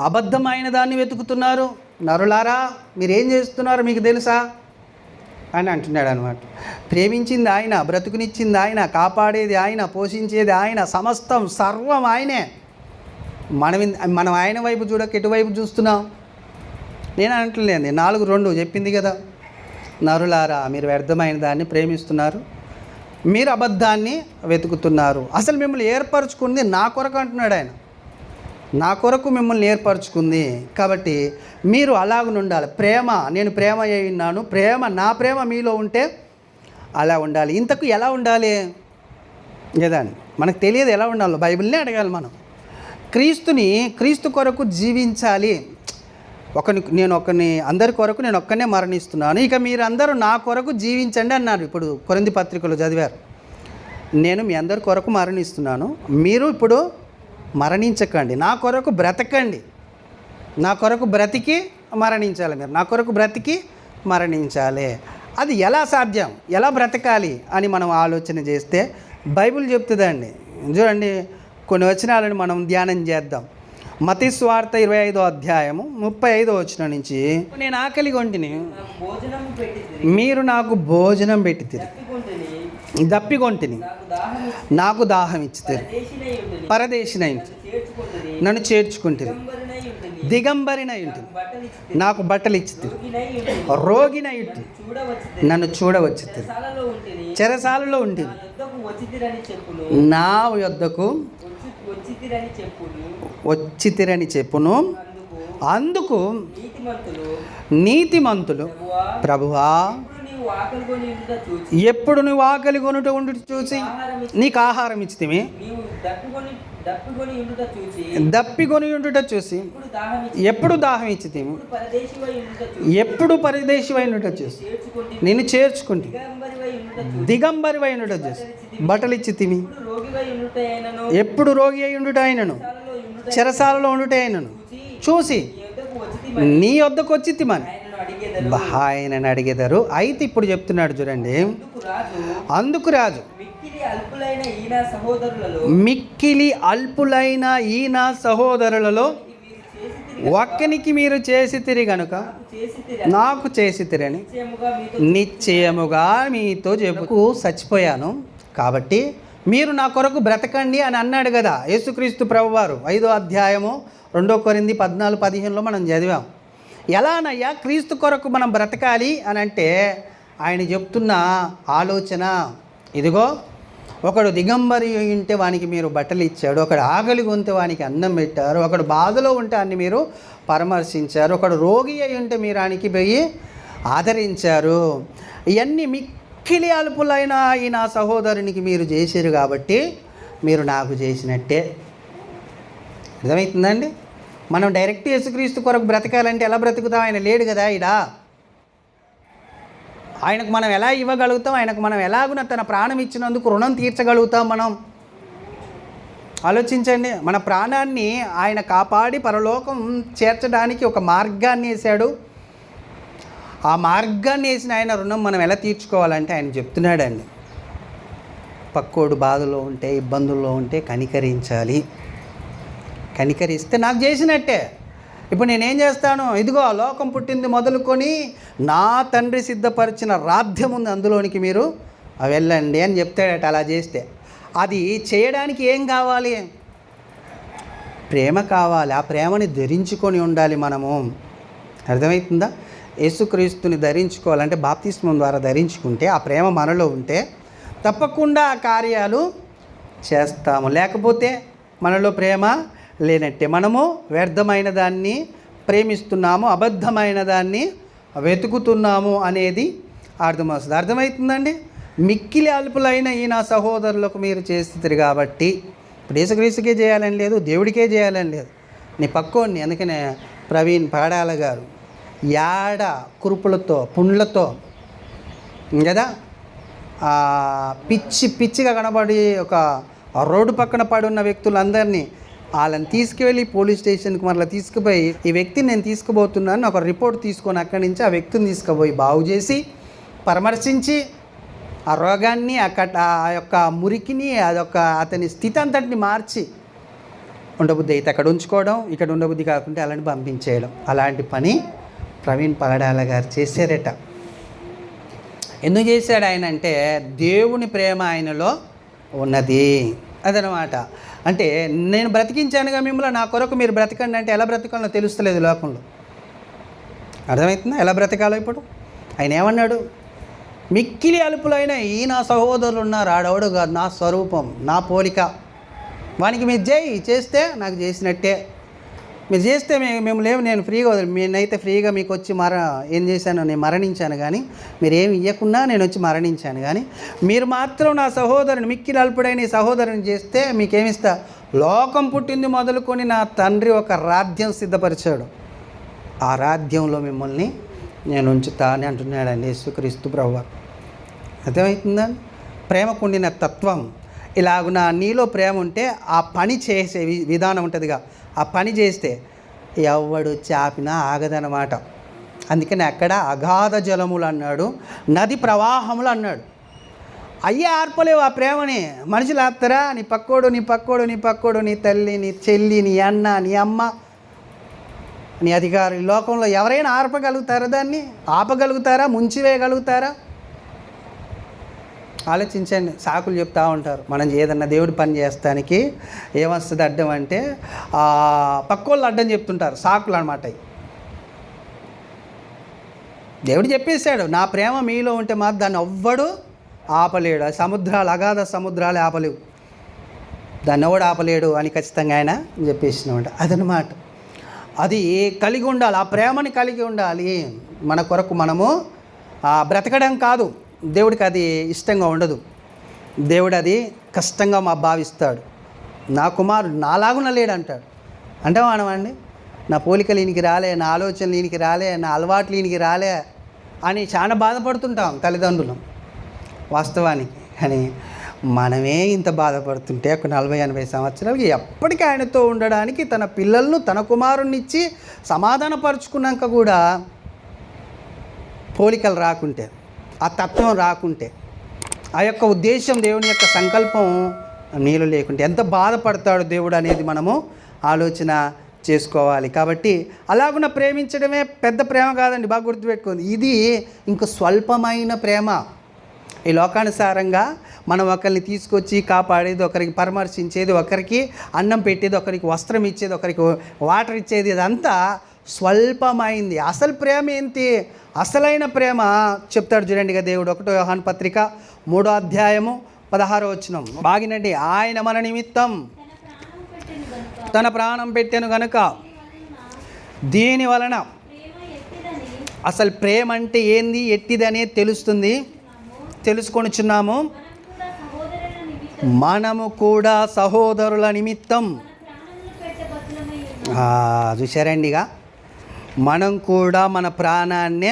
అబద్ధమైన దాన్ని వెతుకుతున్నారు. నరులారా మీరేం చేస్తున్నారు మీకు తెలుసా అని అంటున్నాడు అనమాట. ప్రేమించింది ఆయన, బ్రతుకునిచ్చింది ఆయన, కాపాడేది ఆయన, పోషించేది ఆయన, సమస్తం సర్వం ఆయనే. మనం ఆయన వైపు చూడక ఎటువైపు చూస్తున్నాం? నేను అంటలేదు, 4:2 చెప్పింది కదా, నరులారా మీరు వ్యర్థమైన దాన్ని ప్రేమిస్తున్నారు, మీరు అబద్ధాన్ని వెతుకుతున్నారు. అసలు మిమ్మల్ని ఏర్పరచుకుంది నా కొరకు అంటున్నాడు ఆయన. నా కొరకు మిమ్మల్ని ఏర్పరచుకుంది కాబట్టి మీరు అలాగనే ఉండాలి. ప్రేమ, నేను ప్రేమ అయి ఉన్నాను, నా ప్రేమ మీలో ఉంటే అలా ఉండాలి. ఇంతకు ఎలా ఉండాలి కదండి? మనకు తెలియదు ఎలా ఉండాలో, బైబిల్నే అడగాలి మనం. క్రీస్తు కొరకు జీవించాలి. అందరి కొరకు నేను ఒక్కనే మరణిస్తున్నాను, ఇక మీరందరూ నా కొరకు జీవించండి అన్నారు. ఇప్పుడు కొరింథీ పత్రికలో చదివారు, నేను మీ అందరి కొరకు మరణిస్తున్నాను, మీరు ఇప్పుడు మరణించకండి, నా కొరకు బ్రతకండి. నా కొరకు బ్రతికి మరణించాలి. మీరు నా కొరకు బ్రతికి మరణించాలి. అది ఎలా సాధ్యం, ఎలా బ్రతకాలి అని మనం ఆలోచన చేస్తే బైబిల్ చెప్తుందండి. చూడండి, కొన్ని వచనాలను మనం ధ్యానం చేద్దాం. మత్తయి సువార్త 25వ అధ్యాయము 35వ వచనం నుంచి, నేను ఆకలి కొంటిని, మీరు నాకు భోజనం పెట్టితిరి, దప్పికొంటిని, నాకు దాహం ఇచ్చితిరి, పరదేశినై నన్ను చేర్చుకుంటిరి, దిగంబరినై ఉంటిని, నాకు బట్టలు ఇచ్చితిరి, రోగినై ఉంటిని, నన్ను చూడవచ్చితిరి, చెరసాలలో ఉంటిని, నా యొద్దకు వచ్చితిరని చెప్పును. అందుకు నీతిమంతులు, ప్రభువా నీవు ఆకలి కొని ఉండుట చూచి ఎప్పుడు నువ్వు ఆకలి కొనుట ఉండుట చూసి నీకు ఆహారం ఇచ్చితివి, నీవు దప్పికొని ఉండుట చూచి దప్పికొని ఉండుట చూసి ఇప్పుడు దాహమిచ్చి ఎప్పుడు దాహం ఇచ్చితివి, ఇప్పుడు పరదేశివై ఉండుట చూచి ఎప్పుడు పరదేశివై ఉండుట చూసి చేర్చుకొని నిన్ను చేర్చుకుంటే దిగంబరివై ఉండుట చూచి దిగంబరివై ఉండుట చూసి బట్టలు ఇచ్చితివి, ఇప్పుడు రోగివై ఉండుట అయినను ఎప్పుడు రోగి అయి ఉండుట అయినను చెరసాలలో ఉండుట చెరసాలలో ఉండుట అయినను చూసి నీ యొద్దకు వచ్చితిమని నీ వద్దకు వచ్చితి మన ఆయనను అడిగెదరు. ఆయనని అడిగేదారు. అయితే ఇప్పుడు చెప్తున్నాడు చూడండి, అందుకు రాజు అందుకు రాజు మిక్కిలి అల్పులైన ఈయన సహోదరులలో మిక్కిలి అల్పులైన ఈయన సహోదరులలో ఒక్కనికి మీరు చేసితిరి గనుక నాకు చేసితిరని నిశ్చయముగా మీతో చెప్పుకు చచ్చిపోయాను, కాబట్టి మీరు నా కొరకు బ్రతకండి అని అన్నాడు కదా యేసుక్రీస్తు ప్రభువారు. 5వ అధ్యాయము 2 కొరింథీ 14-15లో మనం చదివాం. ఎలానయ్యా క్రీస్తు కొరకు మనం బ్రతకాలి అని అంటే ఆయన చెప్తున్న ఆలోచన ఇదిగో, ఒకడు దిగంబరి ఉంటే వానికి మీరు బట్టలు ఇచ్చాడు, ఒకడు ఆకలి ఉంటే వానికి అన్నం పెట్టారు, ఒకడు బాధలో ఉంటే అన్ని మీరు పరామర్శించారు, ఒకడు రోగి అయి ఉంటే మీరు ఆయనకి పోయి ఆదరించారు. ఇవన్నీ మిక్కిలి అల్పులైన ఈ నా సహోదరునికి మీరు చేశారు కాబట్టి మీరు నాకు చేసినట్టే. అర్థమవుతుందండి? మనం డైరెక్ట్ యేసుక్రీస్తు కొరకు బ్రతకాలంటే ఎలా బ్రతుకుతాం? ఆయన లేడు కదా ఇడా. ఆయనకు మనం ఎలా ఇవ్వగలుగుతాం? ఆయనకు మనం ఎలాగున తన ప్రాణం ఇచ్చినందుకు రుణం తీర్చగలుగుతాం? మనం ఆలోచించండి. మన ప్రాణాన్ని ఆయన కాపాడి పరలోకం చేర్చడానికి ఒక మార్గాన్ని వేశాడు. ఆ మార్గాన్ని వేసిన ఆయన రుణం మనం ఎలా తీర్చుకోవాలంటే ఆయన చెప్తున్నాడండి, పక్కోడు బాధలో ఉంటే ఇబ్బందుల్లో ఉంటే కనికరించాలి, కనికరిస్తే నాకు చేసినట్టే. ఇప్పుడు నేనేం చేస్తాను? ఇదిగో లోకం పుట్టింది మొదలుకొని నా తండ్రి సిద్ధపరిచిన రాధ్యం ఉంది, అందులోనికి మీరు వెళ్ళండి అని చెప్తాడట. అలా చేస్తే అది చేయడానికి ఏం కావాలి? ప్రేమ కావాలి. ఆ ప్రేమని ధరించుకొని ఉండాలి మనము. అర్థమవుతుందా? యేసుక్రీస్తుని ధరించుకోవాలంటే బాప్తిస్మం ద్వారా ధరించుకుంటే, ఆ ప్రేమ మనలో ఉంటే తప్పకుండా ఆ కార్యాలు చేస్తాము. లేకపోతే మనలో ప్రేమ లేనట్టే. మనము వ్యర్థమైన దాన్ని ప్రేమిస్తున్నాము, అబద్ధమైన దాన్ని వెతుకుతున్నాము అనేది అర్థమవుతుంది. అర్థమవుతుందండి? మిక్కిలి అల్పులైన ఈ నా సహోదరులకు మీరు చేస్తారు కాబట్టి, ఇప్పుడు యేసుక్రీస్తుకే చేయాలని లేదు, దేవుడికే చేయాలని లేదు, నీ పక్కోని. అందుకనే ప్రవీణ్ పాడాల గారు యాడ కురుపులతో పుండ్లతో కదా పిచ్చిగా కనబడి ఒక రోడ్డు పక్కన పడి ఉన్న వ్యక్తులందరినీ వాళ్ళని తీసుకువెళ్ళి పోలీస్ స్టేషన్కి మరలా తీసుకుపోయి, ఈ వ్యక్తిని నేను తీసుకుపోతున్నాను ఒక రిపోర్ట్ తీసుకొని అక్కడి నుంచి ఆ వ్యక్తిని తీసుకుపోయి బాగు చేసి పరామర్శించి ఆ రోగాన్ని ఆ యొక్క మురికిని అదొక అతని స్థితి అంతటిని మార్చి ఉండబుద్ధి అయితే అక్కడ ఉంచుకోవడం, ఇక్కడ ఉండబుద్ధి కాకుంటే అలాంటి పంపించేయడం. అలాంటి పని ప్రవీణ్ పగడాల గారు చేశారట. ఎందుకు చేశాడు ఆయన అంటే దేవుని ప్రేమ ఆయనలో ఉన్నది అదనమాట. అంటే నేను బ్రతికించానుగా మిమ్మల్ని, నా కొరకు మీరు బ్రతకండి అంటే ఎలా బ్రతకాలో తెలుస్తలేదు లోకంలో. అర్థమవుతుందా ఎలా బ్రతకాలో? ఇప్పుడు ఆయన ఏమన్నాడు? మిక్కిలి అలుపులైన ఈ నా సహోదరులు ఉన్నారు, ఆడవడు కాదు, నా స్వరూపం, నా పోలిక, వానికి మీరు చేస్తే నాకు చేసినట్టే. మీరు చేస్తే మేము లేవు, నేను ఫ్రీగా నేనైతే ఫ్రీగా మీకు వచ్చి ఏం చేశాను? నేను మరణించాను, కానీ మీరు ఏమి ఇవ్వకుండా నేను వచ్చి మరణించాను. కానీ మీరు మాత్రం నా సహోదరుని, మిక్కిలి అల్పుడైన ఈ సహోదరుని చేస్తే మీకేమిస్తా? లోకం పుట్టింది మొదలుకొని నా తండ్రి ఒక రాజ్యం సిద్ధపరిచాడు, ఆ రాజ్యంలో మిమ్మల్ని నేను ఉంచుతా అని అంటున్నాడండి యేసుక్రీస్తు ప్రభువు. అర్థమవుతుందండి? ప్రేమకుండిన తత్వం ఇలాగున నీలో ప్రేమ ఉంటే ఆ పని చేసే విధానం ఉంటుందిగా, ఆ పని చేస్తే ఎవడు చాపినా ఆగదనమాట. అందుకని అక్కడ అగాధ జలములు అన్నాడు, నది ప్రవాహములు అన్నాడు. అయ్యే ఆర్పలేవు ఆ ప్రేమని. మనుషులు ఆపుతారా? నీ పక్కోడు, నీ పక్కోడు, నీ పక్కోడు, నీ తల్లి, నీ చెల్లి, నీ అన్న, నీ అమ్మ, నీ అధికారి, లోకంలో ఎవరైనా ఆర్పగలుగుతారా? దాన్ని ఆపగలుగుతారా? ముంచివేయగలుగుతారా? ఆలోచించండి. సాకులు చెప్తూ ఉంటారు. మనం ఏదన్నా దేవుడి పని చేస్తానికి ఏమొస్తుంది అడ్డం అంటే పక్కోళ్ళు అడ్డం చెప్తుంటారు, సాకులు అనమాట. దేవుడు చెప్పేశాడు, నా ప్రేమ మీలో ఉంటే మాత్రం దాన్ని ఎవ్వడు ఆపలేడు. సముద్రాలు, అగాధ సముద్రాలు ఆపలేవు, దాన్ని ఎవడు ఆపలేడు అని ఖచ్చితంగా ఆయన చెప్పేసినమాట. అదనమాట. అది కలిగి ఉండాలి, ఆ ప్రేమని కలిగి ఉండాలి. మన కొరకు మనము బ్రతకడం కాదు, దేవుడికి అది ఇష్టంగా ఉండదు. దేవుడు అది కష్టంగా భావిస్తాడు. నా కుమారుడు నాలాగున లేడు అంటాడు. అంటే మనమండి, నా పోలికలు ఈయనకి రాలే, నా ఆలోచనలు ఈయనకి రాలే, నా అలవాట్లు ఈయనకి రాలే అని చాలా బాధపడుతుంటాం తల్లిదండ్రులు వాస్తవానికి. కానీ మనమే ఇంత బాధపడుతుంటే ఒక 40-80 సంవత్సరాలకి ఎప్పటికీ ఆయనతో ఉండడానికి తన పిల్లలను, తన కుమారుణ్ణి ఇచ్చి సమాధానపరుచుకున్నాక కూడా పోలికలు రాకుంటే, ఆ తత్వం రాకుంటే, ఆ యొక్క ఉద్దేశం, దేవుని యొక్క సంకల్పం నీళ్ళు లేకుంటే ఎంత బాధపడతాడు దేవుడు అనేది మనము ఆలోచన చేసుకోవాలి. కాబట్టి అలాగున ప్రేమించడమే పెద్ద ప్రేమ కాదండి, బాగా గుర్తుపెట్టుకోండి. ఇది ఇంక స్వల్పమైన ప్రేమ. ఈ లోకానుసారంగా మనం ఒకరిని తీసుకొచ్చి కాపాడేది, ఒకరికి పరామర్శించేది, ఒకరికి అన్నం పెట్టేది, ఒకరికి వస్త్రం ఇచ్చేది, ఒకరికి వాటర్ ఇచ్చేది, ఇదంతా స్వల్పమైంది. అసలు ప్రేమ ఏంటి? అసలైన ప్రేమ చెప్తాడు చూడండి దేవుడు. 1 యోహాను పత్రిక 3వ అధ్యాయము 16వ వచనం బాగినండి. ఆయన మన నిమిత్తం తన ప్రాణం పెట్టెను గనుక దీని వలన అసలు ప్రేమ అంటే ఏంది, ఎట్టిదనే తెలుసుకొనుచున్నాము. మనము కూడా సహోదరుల నిమిత్తం చూశారండిగా, మనం కూడా మన ప్రాణాన్ని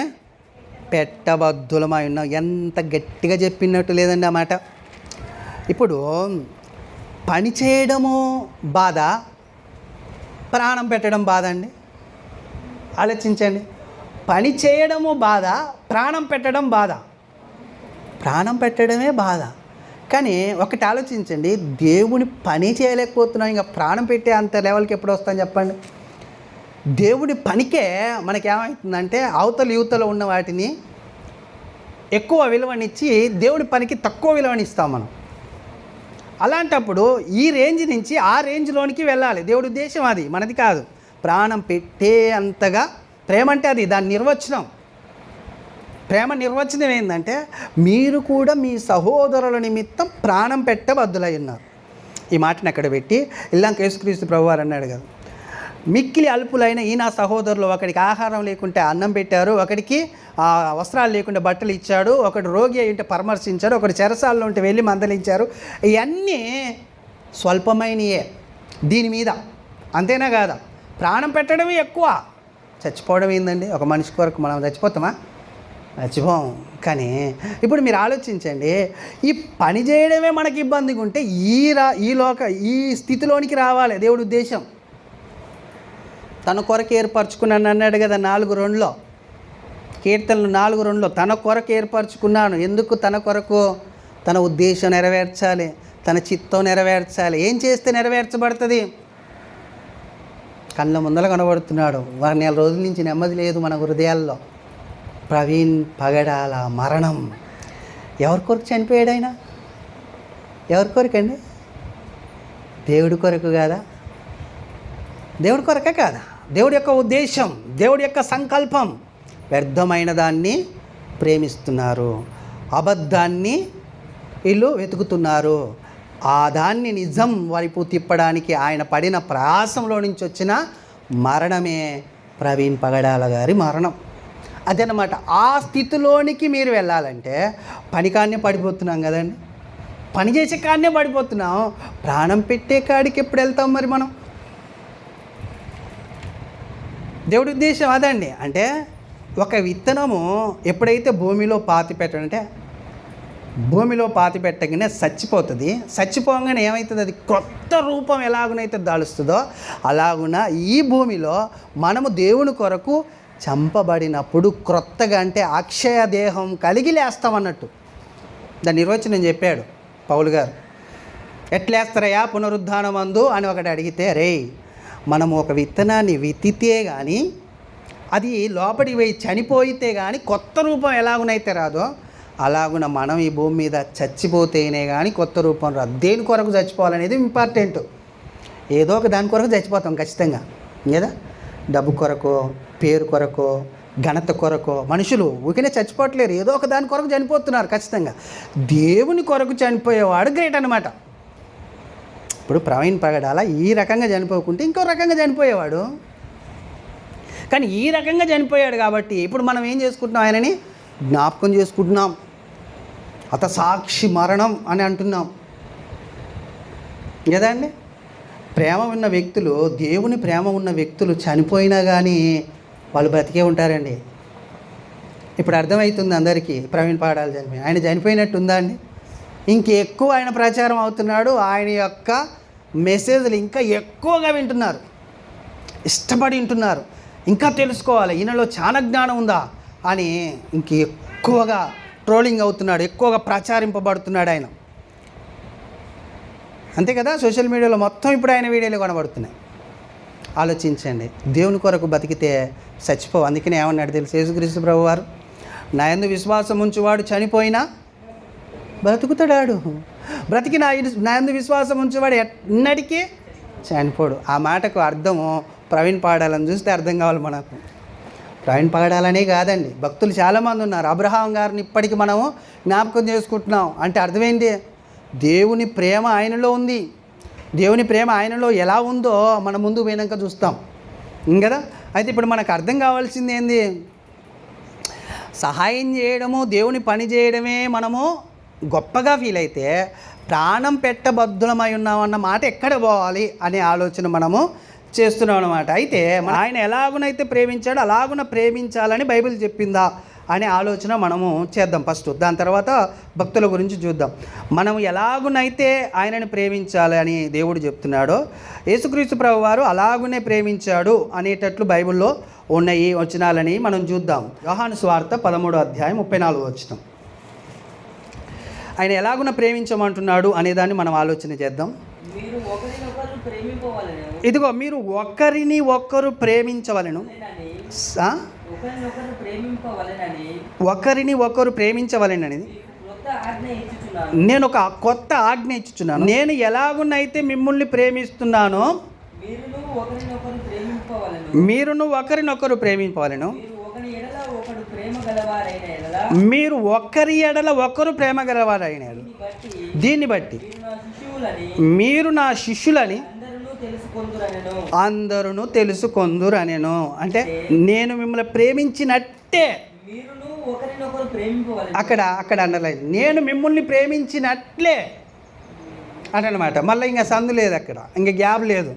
పెట్టబద్దులమై ఉన్నాం. ఎంత గట్టిగా చెప్పినట్టు లేదండి ఆ మాట. ఇప్పుడు పని చేయడము బాధ, ప్రాణం పెట్టడం బాధ అండి. ఆలోచించండి. పని చేయడము బాధ, ప్రాణం పెట్టడం బాధ. ప్రాణం పెట్టడమే బాధ. కానీ ఒకటి ఆలోచించండి, దేవుని పని చేయలేకపోతున్నాం, ఇంకా ప్రాణం పెట్టే అంత లెవెల్కి ఎప్పుడు వస్తాం చెప్పండి. దేవుడి పనికే మనకేమవుతుందంటే అవతల యువతలో ఉన్న వాటిని ఎక్కువ విలువనిచ్చి దేవుడి పనికి తక్కువ విలువనిస్తాం మనం. అలాంటప్పుడు ఈ రేంజ్ నుంచి ఆ రేంజ్లోనికి వెళ్ళాలి. దేవుడి ఉద్దేశం అది, మనది కాదు. ప్రాణం పెట్టే అంతగా ప్రేమ అంటే అది, దాని నిర్వచనం. ప్రేమ నిర్వచనం ఏంటంటే మీరు కూడా మీ సహోదరుల నిమిత్తం ప్రాణం పెట్టబద్దులై ఉన్నారు. ఈ మాటను అక్కడ పెట్టి ఇల్లంక యేసుక్రీస్తు ప్రభువారు అన్నాడు కదా, మిక్కిలి అల్పులైన ఈ నా సహోదరులు, ఒకడికి ఆహారం లేకుంటే అన్నం పెట్టారు, ఒకడికి వస్త్రాలు లేకుంటే బట్టలు ఇచ్చాడు, ఒకడు రోగి అయింటే పరామర్శించాడు, ఒకటి చెరసాల్లో ఉంటే వెళ్ళి మందలించారు. ఇవన్నీ స్వల్పమైనయే దీని మీద. అంతేనా కాదా? ప్రాణం పెట్టడమే ఎక్కువ, చచ్చిపోవడం ఏందండి? ఒక మనిషి కొరకు మనం చచ్చిపోతామా? చచ్చిపోం. కానీ ఇప్పుడు మీరు ఆలోచించండి, ఈ పని చేయడమే మనకి ఇబ్బందిగా ఉంటే ఈ స్థితిలోనికి రావాలి దేవుడి ఉద్దేశం. తన కొరకు ఏర్పరచుకున్నాను అన్నాడు కదా 4:2 కీర్తనలు 4:2 తన కొరకు ఏర్పరచుకున్నాను. ఎందుకు తన కొరకు? తన ఉద్దేశం నెరవేర్చాలి, తన చిత్తం నెరవేర్చాలి. ఏం చేస్తే నెరవేర్చబడుతుంది? కళ్ళ ముందర కనబడుతున్నాడు. 4 రోజుల నుంచి నెమ్మది లేదు మన హృదయాల్లో. ప్రవీణ్ పగడాల మరణం. ఎవరి కొరకు చనిపోయాడు ఆయన? ఎవరి కొరకండి? దేవుడి కొరకు కాదా? దేవుడి కొరకే కాదా? దేవుడి యొక్క ఉద్దేశం, దేవుడి యొక్క సంకల్పం. వ్యర్థమైన దాన్ని ప్రేమిస్తున్నారు, అబద్ధాన్ని వీళ్ళు వెతుకుతున్నారు. ఆ దాన్ని నిజం వైపు తిప్పడానికి ఆయన పడిన ప్రయాసంలో నుంచి వచ్చిన మరణమే ప్రవీణ్ పగడాల గారి మరణం. అదనమాట. ఆ స్థితిలోనికి మీరు వెళ్ళాలంటే పనికాన్నే పడిపోతున్నాం కదండి. పని చేసే కాన్నే పడిపోతున్నాం. ప్రాణం పెట్టే కాడికి ఎప్పుడు వెళ్తాం మరి మనం? దేవుడి ఉద్దేశం అదండి. అంటే ఒక విత్తనము ఎప్పుడైతే భూమిలో పాతి పెట్టాలంటే భూమిలో పాతి పెట్టగానే చచ్చిపోతుంది. చచ్చిపోగానే ఏమవుతుంది? అది క్రొత్త రూపం ఎలాగునైతే దాలుస్తుందో అలాగున ఈ భూమిలో మనము దేవుని కొరకు చంపబడినప్పుడు క్రొత్తగా, అంటే అక్షయ దేహం కలిగి లేస్తామన్నట్టు. దాని నిర్వచనం చెప్పాడు పౌలు గారు. ఎట్లేస్తారయ్యా పునరుద్ధానమందు అని ఒకటి అడిగితే, మనము ఒక విత్తనాన్ని విత్తితే కానీ అది లోపలికి పోయి చనిపోయితే కానీ కొత్త రూపం ఎలాగునైతే రాదో అలాగున మనం ఈ భూమి మీద చచ్చిపోతేనే కానీ కొత్త రూపం రాదు. దేని కొరకు చచ్చిపోవాలనేది ఇంపార్టెంట్. ఏదో ఒక దాని కొరకు చచ్చిపోతాం ఖచ్చితంగా కదా. డబ్బు కొరకు, పేరు కొరకు, ఘనత కొరకు మనుషులు ఊరికనే చచ్చిపోవట్లేరు, ఏదో ఒక దాని కొరకు చనిపోతున్నారు ఖచ్చితంగా. దేవుని కొరకు చనిపోయేవాడు గ్రేట్ అనమాట. ఇప్పుడు ప్రవీణ్ పగడాల ఈ రకంగా చనిపోకుంటే ఇంకో రకంగా చనిపోయేవాడు. కానీ ఈ రకంగా చనిపోయాడు కాబట్టి ఇప్పుడు మనం ఏం చేసుకుంటున్నాం? ఆయనని జ్ఞాపకం చేసుకుంటున్నాం. హతసాక్షి మరణం అని అంటున్నాం కదండి. ప్రేమ ఉన్న వ్యక్తులు, దేవుని ప్రేమ ఉన్న వ్యక్తులు చనిపోయినా కానీ వాళ్ళు బ్రతికే ఉంటారండి. ఇప్పుడు అర్థమవుతుంది అందరికీ. ప్రవీణ్ పాడాలి చనిపోయి, ఆయన చనిపోయినట్టు ఉందా అండి? ఇంకెక్కువ ఆయన ప్రచారం అవుతున్నాడు. ఆయన యొక్క మెసేజ్లు ఇంకా ఎక్కువగా వింటున్నారు, ఇష్టపడి వింటున్నారు. ఇంకా తెలుసుకోవాలి, ఈయనలో చాలా జ్ఞానం ఉందా అని ఇంక ఎక్కువగా ట్రోలింగ్ అవుతున్నాడు, ఎక్కువగా ప్రచారింపబడుతున్నాడు ఆయన. అంతే కదా, సోషల్ మీడియాలో మొత్తం ఇప్పుడు ఆయన వీడియోలు కనబడుతున్నాయి. ఆలోచించండి, దేవుని కొరకు బతికితే చచ్చిపోవు. అందుకనే ఏమన్నాడు తెలుసు యేసుక్రీస్తు ప్రభు వారు, నా యందు విశ్వాసం ఉంచువాడు చనిపోయినా బ్రతుకుతాడు, బ్రతికి నా యందు విశ్వాసం ఉంచేవాడు ఎన్నటికీ చనిపోడు. ఆ మాటకు అర్థము ప్రవీణ్ పాడాలని చూస్తే అర్థం కావాలి మనకు. ప్రవీణ్ పాడాలనే కాదండి, భక్తులు చాలామంది ఉన్నారు. అబ్రహాం గారిని ఇప్పటికీ మనము జ్ఞాపకం చేసుకుంటున్నాం. అంటే అర్థమైంది, దేవుని ప్రేమ ఆయనలో ఉంది. దేవుని ప్రేమ ఆయనలో ఎలా ఉందో మనం ముందు పోయినాక చూస్తాం కదా. అయితే ఇప్పుడు మనకు అర్థం కావాల్సింది ఏంది, సహాయం చేయడము, దేవుని పని చేయడమే మనము గొప్పగా ఫీల్ అయితే, ప్రాణం పెట్టబద్ధులమై ఉన్నామన్న మాట ఎక్కడ పోవాలి అనే ఆలోచన మనము చేస్తున్నాం అన్నమాట. అయితే ఆయన ఎలాగునైతే ప్రేమించాడో అలాగున ప్రేమించాలని బైబిల్ చెప్పిందా అనే ఆలోచన మనము చేద్దాం ఫస్ట్. దాని తర్వాత భక్తుల గురించి చూద్దాం. మనం ఎలాగునైతే ఆయనని ప్రేమించాలి అని దేవుడు చెప్తున్నాడో, యేసుక్రీస్తు ప్రభు వారు అలాగునే ప్రేమించాడు అనేటట్లు బైబిల్లో ఉన్నాయి వచనాలని మనం చూద్దాం. యోహాను సువార్త 13:34 ఆయన ఎలాగున ప్రేమించమంటున్నాడు అనేదాన్ని మనం ఆలోచన చేద్దాం. ఇదిగో, మీరు ఒకరిని ఒక్కరు ప్రేమించవలెను, ఒకరిని ఒకరు ప్రేమించవలెనని నేను ఒక కొత్త ఆజ్ఞ ఇచ్చుచున్నాను. నేను ఎలాగునైతే మిమ్మల్ని ప్రేమిస్తున్నానో మీరును ఒకరినొకరు ప్రేమింపవలెను. మీరు ఒకరి ఎడల ఒకరు ప్రేమ గలవారైన దీన్ని బట్టి మీరు నా శిష్యులని అందరూ తెలుసుకొందురనెను. అంటే నేను మిమ్మల్ని ప్రేమించినట్టే, అక్కడ అండర్లైన్, నేను మిమ్మల్ని ప్రేమించినట్లే అన్నమాట. మళ్ళీ ఇంకా సందు లేదు, అక్కడ ఇంకా గ్యాప్ లేదు,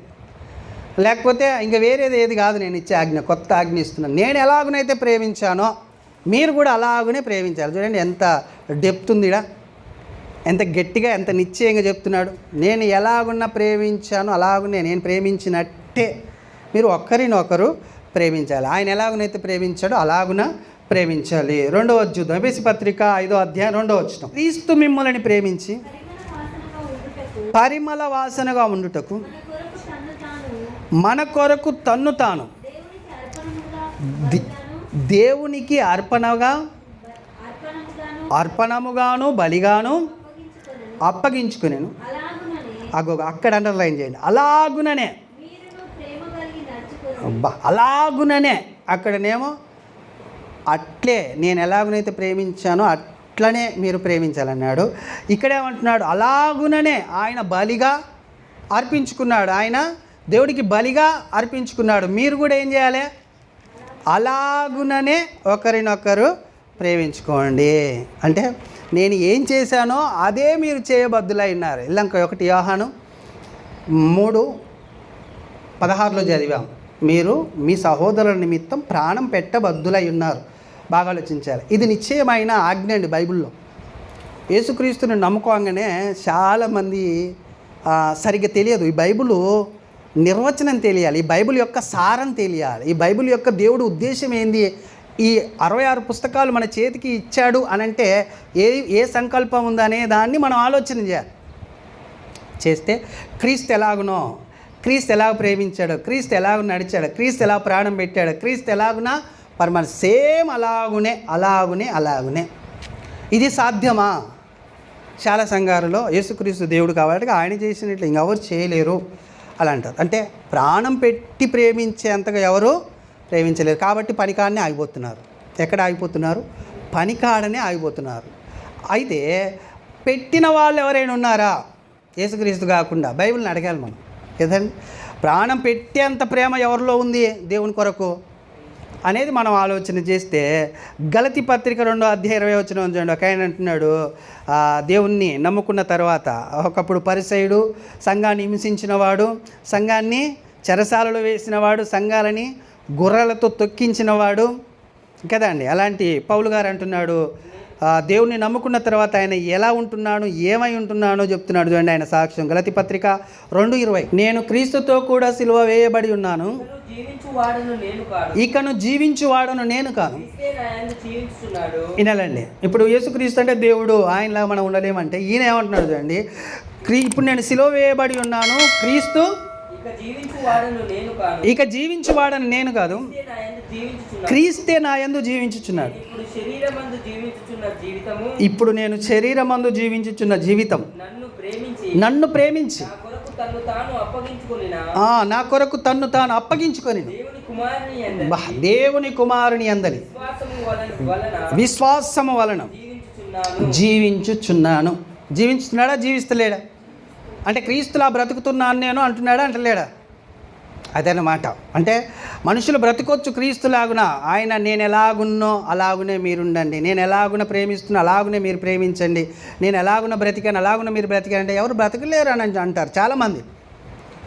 లేకపోతే ఇంకా వేరేది ఏది కాదు. నేను ఇచ్చే ఆజ్ఞ, కొత్త ఆజ్ఞ ఇస్తున్నాను. నేను ఎలాగునైతే ప్రేమించానో మీరు కూడా అలాగునే ప్రేమించాలి. చూడండి ఎంత డెప్త్ ఉందిడా, ఎంత గట్టిగా, ఎంత నిశ్చయంగా చెప్తున్నాడు. నేను ఎలాగున్నా ప్రేమించానో అలాగునే, నేను ప్రేమించినట్టే మీరు ఒకరినొకరు ప్రేమించాలి. ఆయన ఎలాగునైతే ప్రేమించాడో అలాగున ప్రేమించాలి. 2వ చూద్దాం. ఎఫెసీ పత్రిక 5వ అధ్యాయం 2వ వచనం. క్రీస్తు మిమ్మల్ని ప్రేమించి పరిమళ వాసనగా ఉండుటకు మన కొరకు తన్ను తాను దేవునికి అర్పణముగాను బలిగాను అప్పగించుకునేను. అక్కడ అండర్లైన్ చేయండి, అలాగుననే. అలాగుననే, అక్కడనేమో అట్లే నేను ఎలాగునైతే ప్రేమించానో అట్లనే మీరు ప్రేమించాలన్నాడు. ఇక్కడేమంటున్నాడు, అలాగుననే ఆయన బలిగా అర్పించుకున్నాడు. ఆయన దేవుడికి బలిగా అర్పించుకున్నాడు. మీరు కూడా ఏం చేయాలి, అలాగుననే ఒకరినొకరు ప్రేమించుకోండి. అంటే నేను ఏం చేశానో అదే మీరు చేయబద్దులై ఉన్నారు. ఇల్లంక 1 యోహాను 3:16 చదివాం, మీరు మీ సహోదరుల నిమిత్తం ప్రాణం పెట్టబద్దులై ఉన్నారు. బాగా ఆలోచించాలి. ఇది నిశ్చయమైన ఆజ్ఞ అండి బైబిల్లో. యేసుక్రీస్తుని నమ్ముకోగానే చాలామంది సరిగ్గా తెలియదు. ఈ బైబిలు నిర్వచనం తెలియాలి, ఈ బైబిల్ యొక్క సారం తెలియాలి, ఈ బైబిల్ యొక్క దేవుడు ఉద్దేశం ఏంది. ఈ 66 పుస్తకాలు మన చేతికి ఇచ్చాడు అనంటే ఏ సంకల్పం ఉందనే దాన్ని మనం ఆలోచన చేస్తే క్రీస్తు ఎలాగునో, క్రీస్తు ఎలాగ ప్రేమించాడో, క్రీస్తు ఎలాగ నడిచాడో, క్రీస్తు ఎలా ప్రాణం పెట్టాడో, క్రీస్తు ఎలాగునా పరమాత్మ సేమ్ అలాగునే. ఇది సాధ్యమా? చాలా సంఘాలలో యేసుక్రీస్తు దేవుడు కాబట్టి ఆయన చేసినట్లు ఇంకెవరు చేయలేరు అలా అంటారు. అంటే ప్రాణం పెట్టి ప్రేమించేంతగా ఎవరు ప్రేమించలేరు. కాబట్టి పనికాడనే ఆగిపోతున్నారు. ఎక్కడ ఆగిపోతున్నారు? పనికాడనే ఆగిపోతున్నారు. అయితే పెట్టిన వాళ్ళు ఎవరైనా ఉన్నారా యేసుక్రీస్తు కాకుండా? బైబిల్ని అడగాలి మనం కదండి. ప్రాణం పెట్టేంత ప్రేమ ఎవరిలో ఉంది దేవుని కొరకు? అనేది మనం ఆలోచన చేస్తే గలతీ పత్రిక 2వ అధ్యాయం 20 వచనం చూడండి. ఒక ఆయన అంటున్నాడు, దేవుణ్ణి నమ్ముకున్న తర్వాత ఒకప్పుడు పరిసయుడు, సంఘాన్ని హింసించినవాడు, సంఘాన్ని చెరసాలలో వేసినవాడు, సంఘాలని గుర్రాలతో తొక్కించినవాడు కదండి. అలాంటి పౌలు గారు అంటున్నాడు, దేవుణ్ణి నమ్ముకున్న తర్వాత ఆయన ఎలా ఉంటున్నాను, ఏమై ఉంటున్నానో చెప్తున్నాడు. చూడండి ఆయన సాక్ష్యం. గలతీ పత్రిక 2:20, నేను క్రీస్తుతో కూడా సిలువ వేయబడి ఉన్నాను, ఇకను జీవించువాడను నేను కాను. వినాలండి, ఇప్పుడు యేసుక్రీస్తు అంటే దేవుడు, ఆయనలా మనం ఉండలేమంటే ఈయన ఏమంటున్నాడు చూడండి, ఇప్పుడు నేను సిలువ వేయబడి ఉన్నాను, క్రీస్తు ఇక జీవించువాడను నేను కాదు, క్రీస్తే నా యందు జీవించుచున్నాడు. ఇప్పుడు నేను శరీరమందు జీవించుచున్న జీవితం నన్ను ప్రేమించి నా కొరకు తన్ను తాను అప్పగించుకొని దేవుని కుమారుని అందలి విశ్వాసము వలన జీవించుచున్నాను. జీవించుతున్నాడా, జీవిస్తలేడా? అంటే క్రీస్తులా బ్రతుకుతున్నాను నేను అంటున్నాడా, అంటలేడా? అదన్నమాట. అంటే మనుషులు బ్రతకొచ్చు క్రీస్తులాగున. ఆయన నేను ఎలాగున్నో అలాగునే మీరుండండి, నేను ఎలాగున ప్రేమిస్తున్నా అలాగునే మీరు ప్రేమించండి, నేను ఎలాగున బ్రతికాను అలాగున మీరు బ్రతికానంటే ఎవరు బ్రతకలేరు అని అంటారు చాలామంది.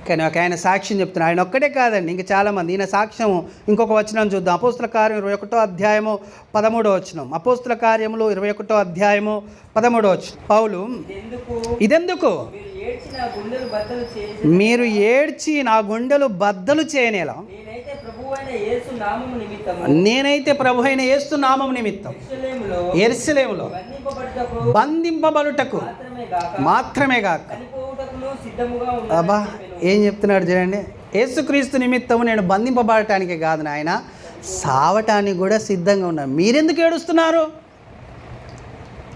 కానీ ఒక ఆయన సాక్ష్యం చెప్తున్నారు. ఆయన ఒక్కడే కాదండి, ఇంకా చాలామంది. ఈయన సాక్ష్యం ఇంకొక వచనం చూద్దాం. అపోస్తుల కార్యం 21వ అధ్యాయము 13వ వచనం. అపోస్తుల కార్యములు 21వ అధ్యాయము 13వ వచనం. పౌలు, ఇదెందుకు మీరు ఏడ్చి నా గుండెలు బద్దలు చేయనేలా నేనైతే ప్రభు అయిన యేసు నామము నిమిత్తం యెరూషలేములో బంధింపబడుటకు మాత్రమే కాక. అబ్బా, ఏం చెప్తున్నాడు చూడండి. యేసుక్రీస్తు నిమిత్తము నేను బంధింపబడటానికి కాదు నాయన, సావటానికి కూడా సిద్ధంగా ఉన్నాను. మీరెందుకు ఏడుస్తున్నారు?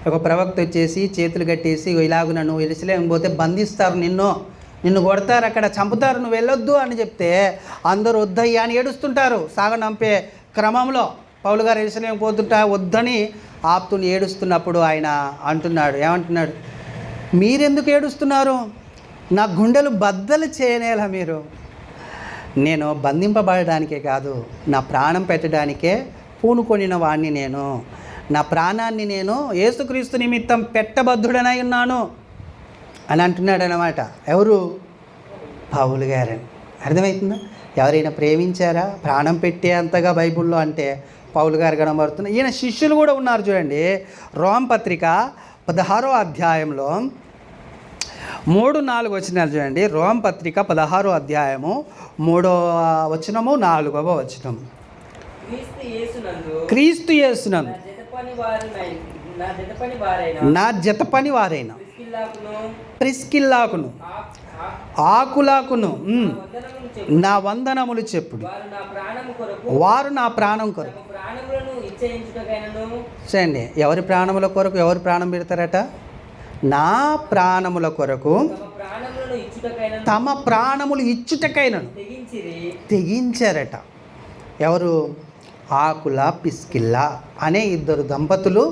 ఒక ప్రవక్త వచ్చేసి చేతులు కట్టేసి, ఇలాగ నన్ను యెరూషలేము పోతే బంధిస్తారు, నిన్ను కొడతారు, అక్కడ చంపుతారు, నువ్వు వెళ్ళొద్దు అని చెప్తే అందరూ వద్దయ్యా అని ఏడుస్తుంటారు. సాగనంపే క్రమంలో పౌలు గారు యెరూషలేము పోతుంటా వద్దని ఆప్తుని ఏడుస్తున్నప్పుడు ఆయన అంటున్నాడు, ఏమంటున్నాడు, మీరెందుకు ఏడుస్తున్నారు? నా గుండెలు బద్దలు చేయనేలా మీరు. నేను బంధింపబడడానికే కాదు, నా ప్రాణం పెట్టడానికే పూనుకొనిన వాడిని నేను. నా ప్రాణాన్ని నేను యేసుక్రీస్తు నిమిత్తం పెట్టబద్ధుడనై ఉన్నాను అని అంటున్నాడు అన్నమాట. ఎవరు? పౌలు గారని. అర్థమవుతుందా? ఎవరైనా ప్రేమించారా ప్రాణం పెట్టే అంతగా బైబిల్లో అంటే పౌలు గారు కనబడుతున్నారు. ఈయన శిష్యులు కూడా ఉన్నారు చూడండి. రోమ పత్రిక 16వ అధ్యాయంలో 3-4 వచనాలు చూడండి. రోమ పత్రిక 16వ అధ్యాయము 3వ వచనము 4వ వచనం. క్రీస్తు యేసునందు నా జత పని వారైన ప్రిస్కిల్లాకును ఆకులాకును నా వందనములు చెప్పుడు, వారు నా ప్రాణం కొరకు. చూడండి, ఎవరి ప్రాణముల కొరకు ఎవరు ప్రాణం పెడతారట? నా ప్రాణముల కొరకు తమ ప్రాణములు ఇచ్చుటకైనను తెగించారట. ఎవరు? ఆకుల పిస్కిల్లా అనే 2 దంపతులు.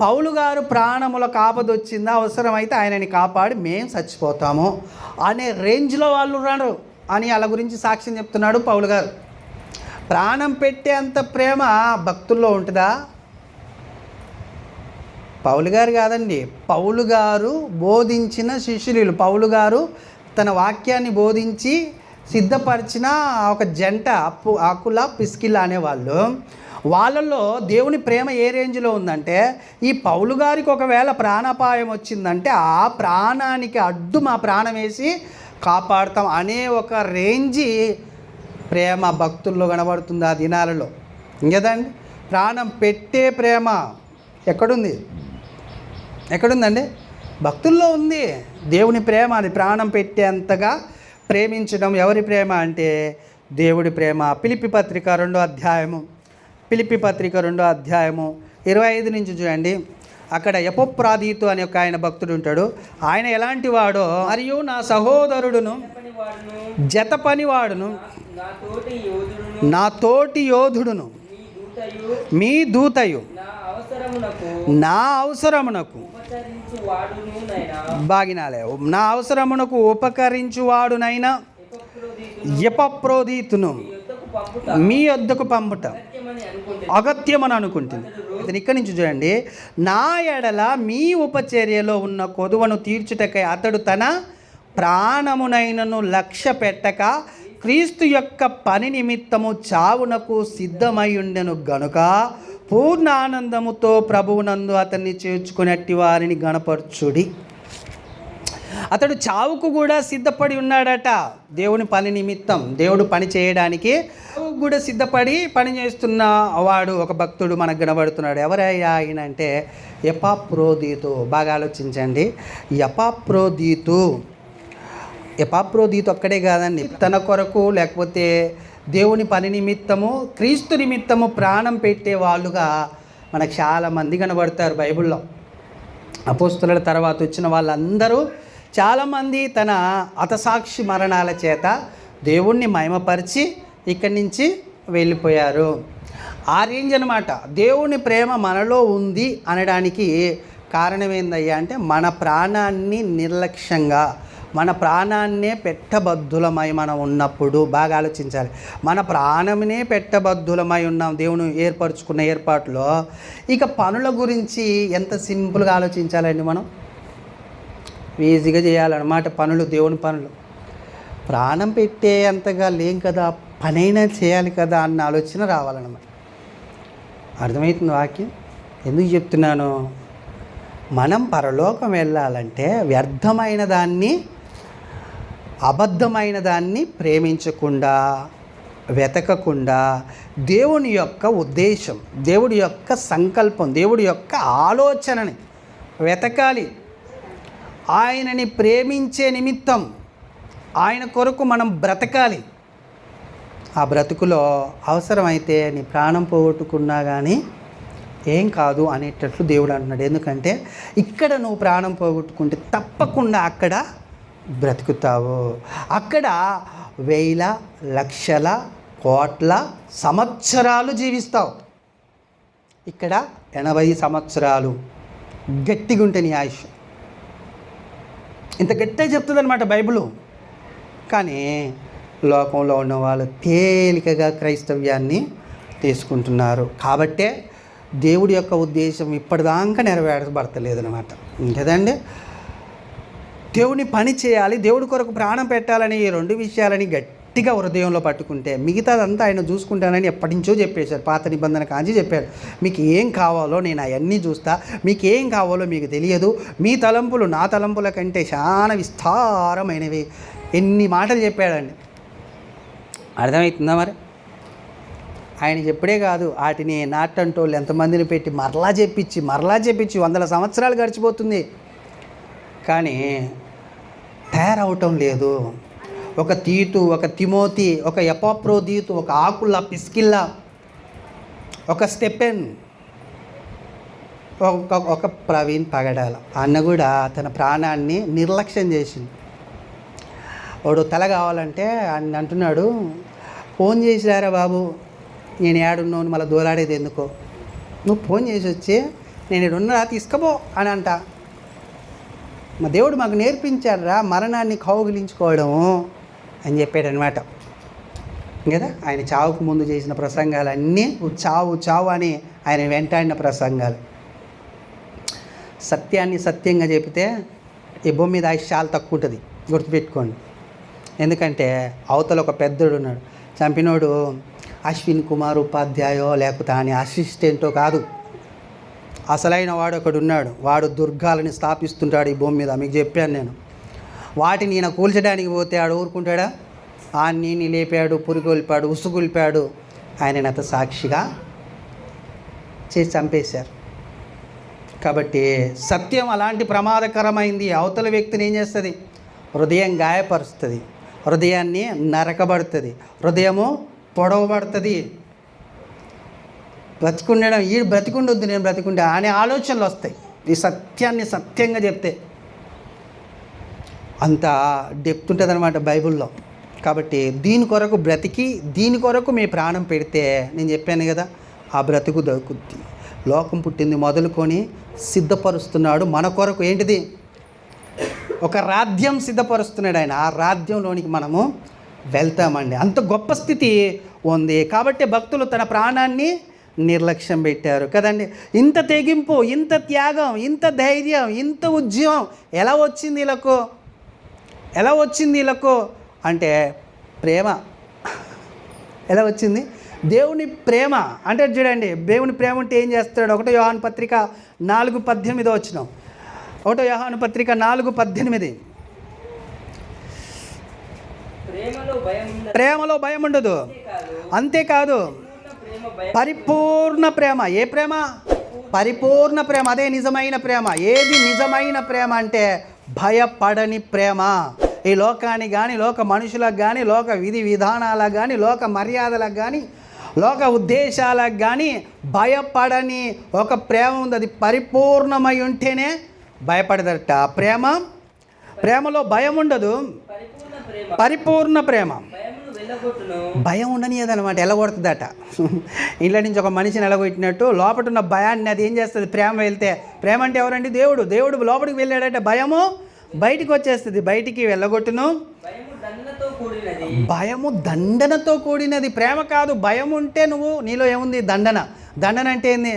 పౌలు గారు ప్రాణములకు ఆపదొచ్చిందా, అవసరమైతే ఆయనని కాపాడి మేము చచ్చిపోతాము అనే రేంజ్లో వాళ్ళు ఉన్నారు అని వాళ్ళ గురించి సాక్ష్యం చెప్తున్నాడు పౌలు గారు. ప్రాణం పెట్టే అంత ప్రేమ భక్తుల్లో ఉంటుందా? పౌలు గారు కాదండి, పౌలు గారు బోధించిన శిష్యులు, పౌలు గారు తన వాక్యాన్ని బోధించి సిద్ధపరిచిన ఒక జంట ఆకుల పిస్కిల్లా అనేవాళ్ళు. వాళ్ళల్లో దేవుని ప్రేమ ఏ రేంజ్లో ఉందంటే, ఈ పౌలు గారికి ఒకవేళ ప్రాణాపాయం వచ్చిందంటే ఆ ప్రాణానికి అడ్డు మా ప్రాణం వేసి కాపాడుతాం అనే ఒక రేంజి ప్రేమ భక్తుల్లో కనబడుతుంది ఆ దినాలలో. ఇంకదండి, ప్రాణం పెట్టే ప్రేమ ఎక్కడుందండి? భక్తుల్లో ఉంది దేవుని ప్రేమ. అది ప్రాణం పెట్టేంతగా ప్రేమించడం. ఎవరి ప్రేమ అంటే దేవుడి ప్రేమ. ఫిలిప్పీ పత్రిక 2వ అధ్యాయము 25 నుంచి చూడండి. అక్కడ ఎపొప్రాదీతు అనే ఒక ఆయన భక్తుడు ఉంటాడు. ఆయన ఎలాంటి వాడో, మరియు నా సహోదరుడును జత పనివాడును నా తోటి యోధుడును మీ దూతయు నా అవసరమునకు బాగినాలే నా అవసరమునకు ఉపకరించువాడునైనా ఎపప్రోదీతును పంపుట మీ వద్దకు పంపుట అగత్యమని అనుకుంటే అగత్యమని అనుకుంటుంది. ఇతను ఇక్కడి నుంచి చూడండి, నా ఎడల మీ ఉపచర్యలో ఉన్న కొదువను తీర్చుటకై అతడు తన ప్రాణమునైనను లక్ష్య పెట్టక క్రీస్తు యొక్క పని నిమిత్తము చావునకు సిద్ధమై ఉండెను గనుక పూర్ణ ఆనందముతో ప్రభువునందు అతన్ని చేర్చుకునేటి వారిని గణపరచుడి. అతడు చావుకు కూడా సిద్ధపడి ఉన్నాడట. దేవుని పని నిమిత్తం, దేవుడు పని చేయడానికి కూడా సిద్ధపడి పని చేస్తున్న వాడు ఒక భక్తుడు మనకు కనబడుతున్నాడు. ఎవరయ్యా ఆయన అంటే ఎపాఫ్రోదీతు. బాగా ఆలోచించండి. ఎపాఫ్రోదీతు ఒక్కడే కాదండి, తన కొరకు లేకపోతే దేవుని పని నిమిత్తము క్రీస్తు నిమిత్తము ప్రాణం పెట్టే వాళ్ళుగా మనకు చాలామంది కనబడతారు బైబిల్లో. అపోస్తలుల తర్వాత వచ్చిన వాళ్ళందరూ చాలామంది తన హతసాక్షి మరణాల చేత దేవుణ్ణి మహిమపరిచి ఇక్కడి నుంచి వెళ్ళిపోయారు. ఆ రేంజ్ అనమాట. దేవుని ప్రేమ మనలో ఉంది అనడానికి కారణం ఏందయ్యా అంటే మన ప్రాణాన్ని నిర్లక్ష్యంగా, మన ప్రాణాన్నే పెట్టబద్ధులమై మనం ఉన్నప్పుడు, బాగా ఆలోచించాలి, మన ప్రాణమునే పెట్టబద్ధులమై ఉన్నాం దేవుని ఏర్పరచుకున్న ఏర్పాటులో. ఇక పనుల గురించి ఎంత సింపుల్గా ఆలోచించాలండి. మనం ఈజీగా చేయాలన్నమాట పనులు, దేవుని పనులు. ప్రాణం పెట్టే అంతగా లేం కదా, పనైనా చేయాలి కదా అన్న ఆలోచన రావాలన్నమాట. అర్థమవుతుంది వాక్యం? ఎందుకు చెప్తున్నాను? మనం పరలోకం వెళ్ళాలంటే వ్యర్థమైన దాన్ని, అబద్ధమైన దాన్ని ప్రేమించకుండా, వెతకకుండా దేవుని యొక్క ఉద్దేశం, దేవుడి యొక్క సంకల్పం, దేవుడి యొక్క ఆలోచనని వెతకాలి. ఆయనని ప్రేమించే నిమిత్తం ఆయన కొరకు మనం బ్రతకాలి. ఆ బ్రతుకులో అవసరమైతే నీ ప్రాణం పోగొట్టుకున్నా కానీ ఏం కాదు అనేటట్లు దేవుడు అంటున్నాడు. ఎందుకంటే ఇక్కడ నువ్వు ప్రాణం పోగొట్టుకుంటే తప్పకుండా అక్కడ బ్రతుకుతావు. అక్కడ వేల లక్షల కోట్ల సంవత్సరాలు జీవిస్తావు. ఇక్కడ 80 సంవత్సరాలు గట్టిగా ఉంటే నీ ఆయుష్. ఇంత గట్టిగా చెప్తుంది అనమాట బైబిలు. కానీ లోకంలో ఉన్న వాళ్ళు తేలికగా క్రైస్తవ్యాన్ని తీసుకుంటున్నారు. కాబట్టే దేవుడి యొక్క ఉద్దేశం ఇప్పటిదాకా నెరవేర్చబడతలేదనమాట. కదండి, దేవుని పని చేయాలి, దేవుడి కొరకు ప్రాణం పెట్టాలని ఈ 2 విషయాలని గట్టిగా హృదయంలో పట్టుకుంటే మిగతాదంతా ఆయన చూసుకుంటానని ఎప్పటి నుంచో చెప్పేశారు. పాత నిబంధన కాంచి చెప్పారు, మీకు ఏం కావాలో నేను అవన్నీ చూస్తా, మీకు ఏం కావాలో మీకు తెలియదు, మీ తలంపులు నా తలంపుల కంటే చాలా విస్తారమైనవి. ఎన్ని మాటలు చెప్పాడండి. అర్థమవుతుందా? మరి ఆయన చెప్పడే కాదు, వాటిని నాటంటోళ్ళు ఎంతమందిని పెట్టి మరలా చెప్పించి 100 సంవత్సరాలు గడిచిపోతుంది, కానీ తయారవటం లేదు. ఒక తీతు, ఒక తిమోతి, ఒక ఎపాఫ్రోదీతు, ఒక ఆకుల్లా, పిస్కిల్లా, ఒక స్టెపెన్, ఒక ప్రవీణ్ పగడాల అన్న కూడా తన ప్రాణాన్ని నిర్లక్ష్యం చేసింది. వాడు తల కావాలంటే ఆయన అంటున్నాడు, ఫోన్ చేసిరారా బాబు, నేను ఏడున్నాను మళ్ళీ దూలాడేది ఎందుకో, నువ్వు ఫోన్ చేసి వచ్చి నేను ఇడున్నా తీసుకుపో అని అంట. మా దేవుడు మాకు నేర్పించాడురా మరణాన్ని కౌగిలించుకోవడము అని చెప్పాడనమాట. కదా, ఆయన చావుకు ముందు చేసిన ప్రసంగాలన్నీ చావు చావు అని ఆయన వెంటాడిన ప్రసంగాలు. సత్యాన్ని సత్యంగా చెబితే ఈ భూమి మీద ఆయుష్ చాలా తక్కువ ఉంటుంది, గుర్తుపెట్టుకోండి. ఎందుకంటే అవతల ఒక పెద్దోడు ఉన్నాడు, చంపినోడు అశ్విన్ కుమార్ ఉపాధ్యాయో లేకపోతే ఆయన అసిస్టెంటో కాదు, అసలైన వాడు ఒకడు ఉన్నాడు. వాడు దుర్గాలని స్థాపిస్తుంటాడు ఈ భూమి మీద. మీకు చెప్పాను నేను. వాటిని ఈయన కూల్చడానికి పోతే ఆడు ఊరుకుంటాడా? ఆ నీని లేపాడు, పురిగొల్పాడు, ఉసుగొల్పాడు, ఆయనత సాక్షిగా చేసి చంపేశారు. కాబట్టి సత్యం అలాంటి ప్రమాదకరమైంది. అవతల వ్యక్తిని ఏం చేస్తుంది? హృదయం గాయపరుస్తుంది, హృదయాన్ని నరకబడుతుంది, హృదయము పొడవబడుతుంది. బ్రతికుండడం, ఈ బ్రతికుండొద్దు నేను బ్రతికుండే అనే ఆలోచనలు వస్తాయి ఈ సత్యాన్ని సత్యంగా చెప్తే. అంత డెప్త్ ఉంటుంది అనమాట బైబిల్లో. కాబట్టి దీని కొరకు బ్రతికి, దీని కొరకు మీ ప్రాణం పెడితే నేను చెప్పాను కదా, ఆ బ్రతుకు దొరుకుద్ది. లోకం పుట్టింది మొదలుకొని సిద్ధపరుస్తున్నాడు మన కొరకు. ఏంటిది? ఒక రాజ్యం సిద్ధపరుస్తున్నాడు ఆయన. ఆ రాజ్యంలోనికి మనము వెళ్తామండి. అంత గొప్ప స్థితి ఉంది. కాబట్టి భక్తులు తన ప్రాణాన్ని నిర్లక్ష్యం పెట్టారు కదండి. ఇంత తెగింపు, ఇంత త్యాగం, ఇంత ధైర్యం, ఇంత ఉద్యమం ఎలా వచ్చింది వీళ్ళకు? ఎలా వచ్చింది వీళ్ళకు అంటే ప్రేమ. ఎలా వచ్చింది? దేవుని ప్రేమ. అంటే చూడండి, దేవుని ప్రేమ ఉంటే ఏం చేస్తాడు? 1 యోహాను పత్రిక 4:18 వచ్చినాం. 1 యోహాను పత్రిక 4:18. ప్రేమలో భయం ఉండదు. అంతేకాదు పరిపూర్ణ ప్రేమ. ఏ ప్రేమ? పరిపూర్ణ ప్రేమ. అదే నిజమైన ప్రేమ. ఏది నిజమైన ప్రేమ అంటే భయపడని ప్రేమ. ఈ లోకానికి కానీ, లోక మనుషులకు కానీ, లోక విధి విధానాలకు కానీ, లోక మర్యాదలకు కానీ, లోక ఉద్దేశాలకు కానీ భయపడని ఒక ప్రేమ ఉంది. అది పరిపూర్ణమై ఉంటేనే భయపడదట. ప్రేమలో భయం ఉండదు. పరిపూర్ణ ప్రేమ. భయం ఉండనియదనమాట, ఎలగొడుతుందట. ఇళ్ళ నుంచి ఒక మనిషిని ఎలగొట్టినట్టు లోపల ఉన్న భయాన్ని అది ఏం చేస్తుంది? ప్రేమ వెళ్తే. ప్రేమ అంటే ఎవరండి? దేవుడు. దేవుడు లోపలికి వెళ్ళాడంటే భయము బయటికి వచ్చేస్తుంది. బయటికి వెళ్ళగొట్టును. భయము దండనతో కూడినది. ప్రేమ కాదు. భయం ఉంటే నీలో ఏముంది? దండన అంటే ఏంది?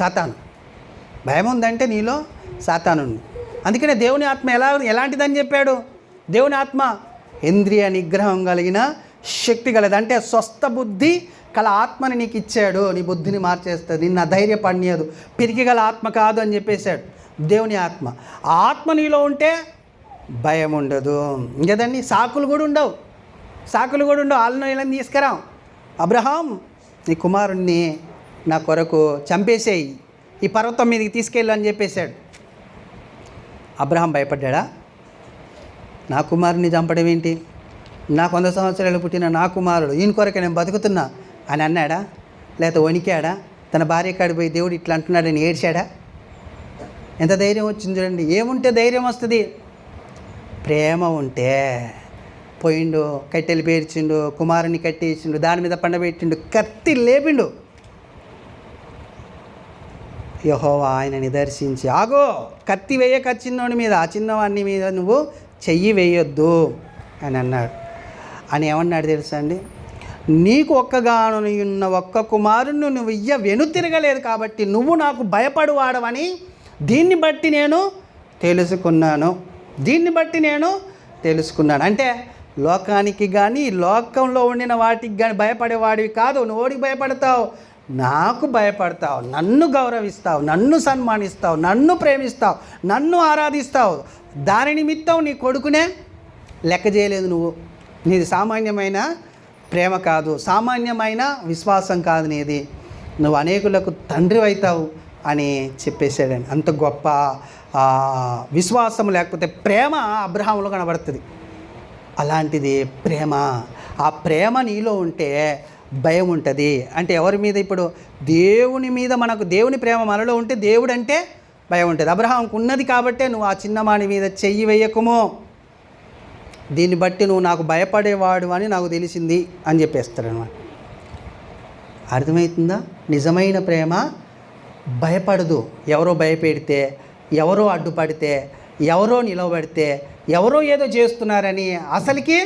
సాతాను. భయం ఉందంటే నీలో సాతాను. అందుకనే దేవుని ఆత్మ ఎలాంటిదని చెప్పాడు? దేవుని ఆత్మ ఇంద్రియ నిగ్రహం కలిగిన శక్తి కలది. అంటే స్వస్థ బుద్ధి కల ఆత్మని నీకు ఇచ్చాడు. నీ బుద్ధిని మార్చేస్తుంది, నిన్ను అధైర్యపడినదు. పిరికి గల ఆత్మ కాదు అని చెప్పేశాడు దేవుని ఆత్మ. ఆ ఆత్మ నీలో ఉంటే భయం ఉండదు. ఇంకదండి, సాకులు కూడా ఉండవు. వాళ్ళను ఇలా తీసుకురాం. అబ్రహాం, నీ కుమారుణ్ణి నా కొరకు చంపేసేయి, ఈ పర్వతం మీదకి తీసుకెళ్ళు అని చెప్పేశాడు. అబ్రహాం భయపడ్డా? నా కుమారుని చంపడం ఏంటి? నాకు 100 సంవత్సరాలు పుట్టిన నా కుమారుడు, ఈయన కొరకు నేను బతుకుతున్నా అని అన్నాడా? లేకపోతే వణికాడా? తన భార్య కాడికి పోయి దేవుడు ఇట్లా అంటున్నాడని ఏడ్చాడా? ఎంత ధైర్యం వచ్చింది చూడండి. ఏముంటే ధైర్యం వస్తుంది? ప్రేమ ఉంటే. పోయిండు, కట్టెలు పేర్చిండు, కుమారుని కట్టేసిండు, దాని మీద పండబెట్టిండు, కత్తి లేపిండు. యెహోవా ఆయనని దర్శించి, ఆగో, కత్తి వేయక చిన్నోని మీద, ఆ చిన్నవాడిని మీద నువ్వు చెయ్యి వేయొద్దు అని అన్నాడు. అని ఏమన్నాడు తెలుసా అండి? నీకు ఒక్కగానున్న ఒక్క కుమారుని నువ్వు వెనుతిరగలేదు కాబట్టి నువ్వు నాకు భయపడువాడవని దీన్ని బట్టి నేను తెలుసుకున్నాను. అంటే లోకానికి కానీ, లోకంలో ఉండిన వాటికి కానీ భయపడేవాడివి కాదు. నువ్వు ఓడికి భయపడతావు, నాకు భయపడతావు, నన్ను గౌరవిస్తావు, నన్ను సన్మానిస్తావు, నన్ను ప్రేమిస్తావు, నన్ను ఆరాధిస్తావు. దాని నిమిత్తం నీ కొడుకునే లెక్క చేయలేదు నువ్వు. నీది సామాన్యమైన ప్రేమ కాదు, సామాన్యమైన విశ్వాసం కాదు నీది. నువ్వు అనేకులకు తండ్రి అవుతావు అని చెప్పేశాడండి. అంత గొప్ప విశ్వాసం లేకపోతే ప్రేమ అబ్రహాములో కనబడుతుంది. అలాంటిది ప్రేమ. ఆ ప్రేమ నీలో ఉంటే భయం ఉంటుంది. అంటే ఎవరి మీద? ఇప్పుడు దేవుని మీద. మనకు దేవుని ప్రేమ మనలో ఉంటే దేవుడు అంటే భయం ఉంటుంది. అబ్రహాంకు ఉన్నది కాబట్టే నువ్వు ఆ చిన్నమాని మీద చెయ్యి వేయకుము, దీన్ని బట్టి నువ్వు నాకు భయపడేవాడు అని నాకు తెలిసింది అని చెప్పేస్తాడనమాట. అర్థమవుతుందా? నిజమైన ప్రేమ భయపడదు. ఎవరో భయపెడితే, ఎవరో అడ్డుపడితే, ఎవరో నిలవబడితే, ఎవరో ఏదో చేస్తున్నారని అసలుకి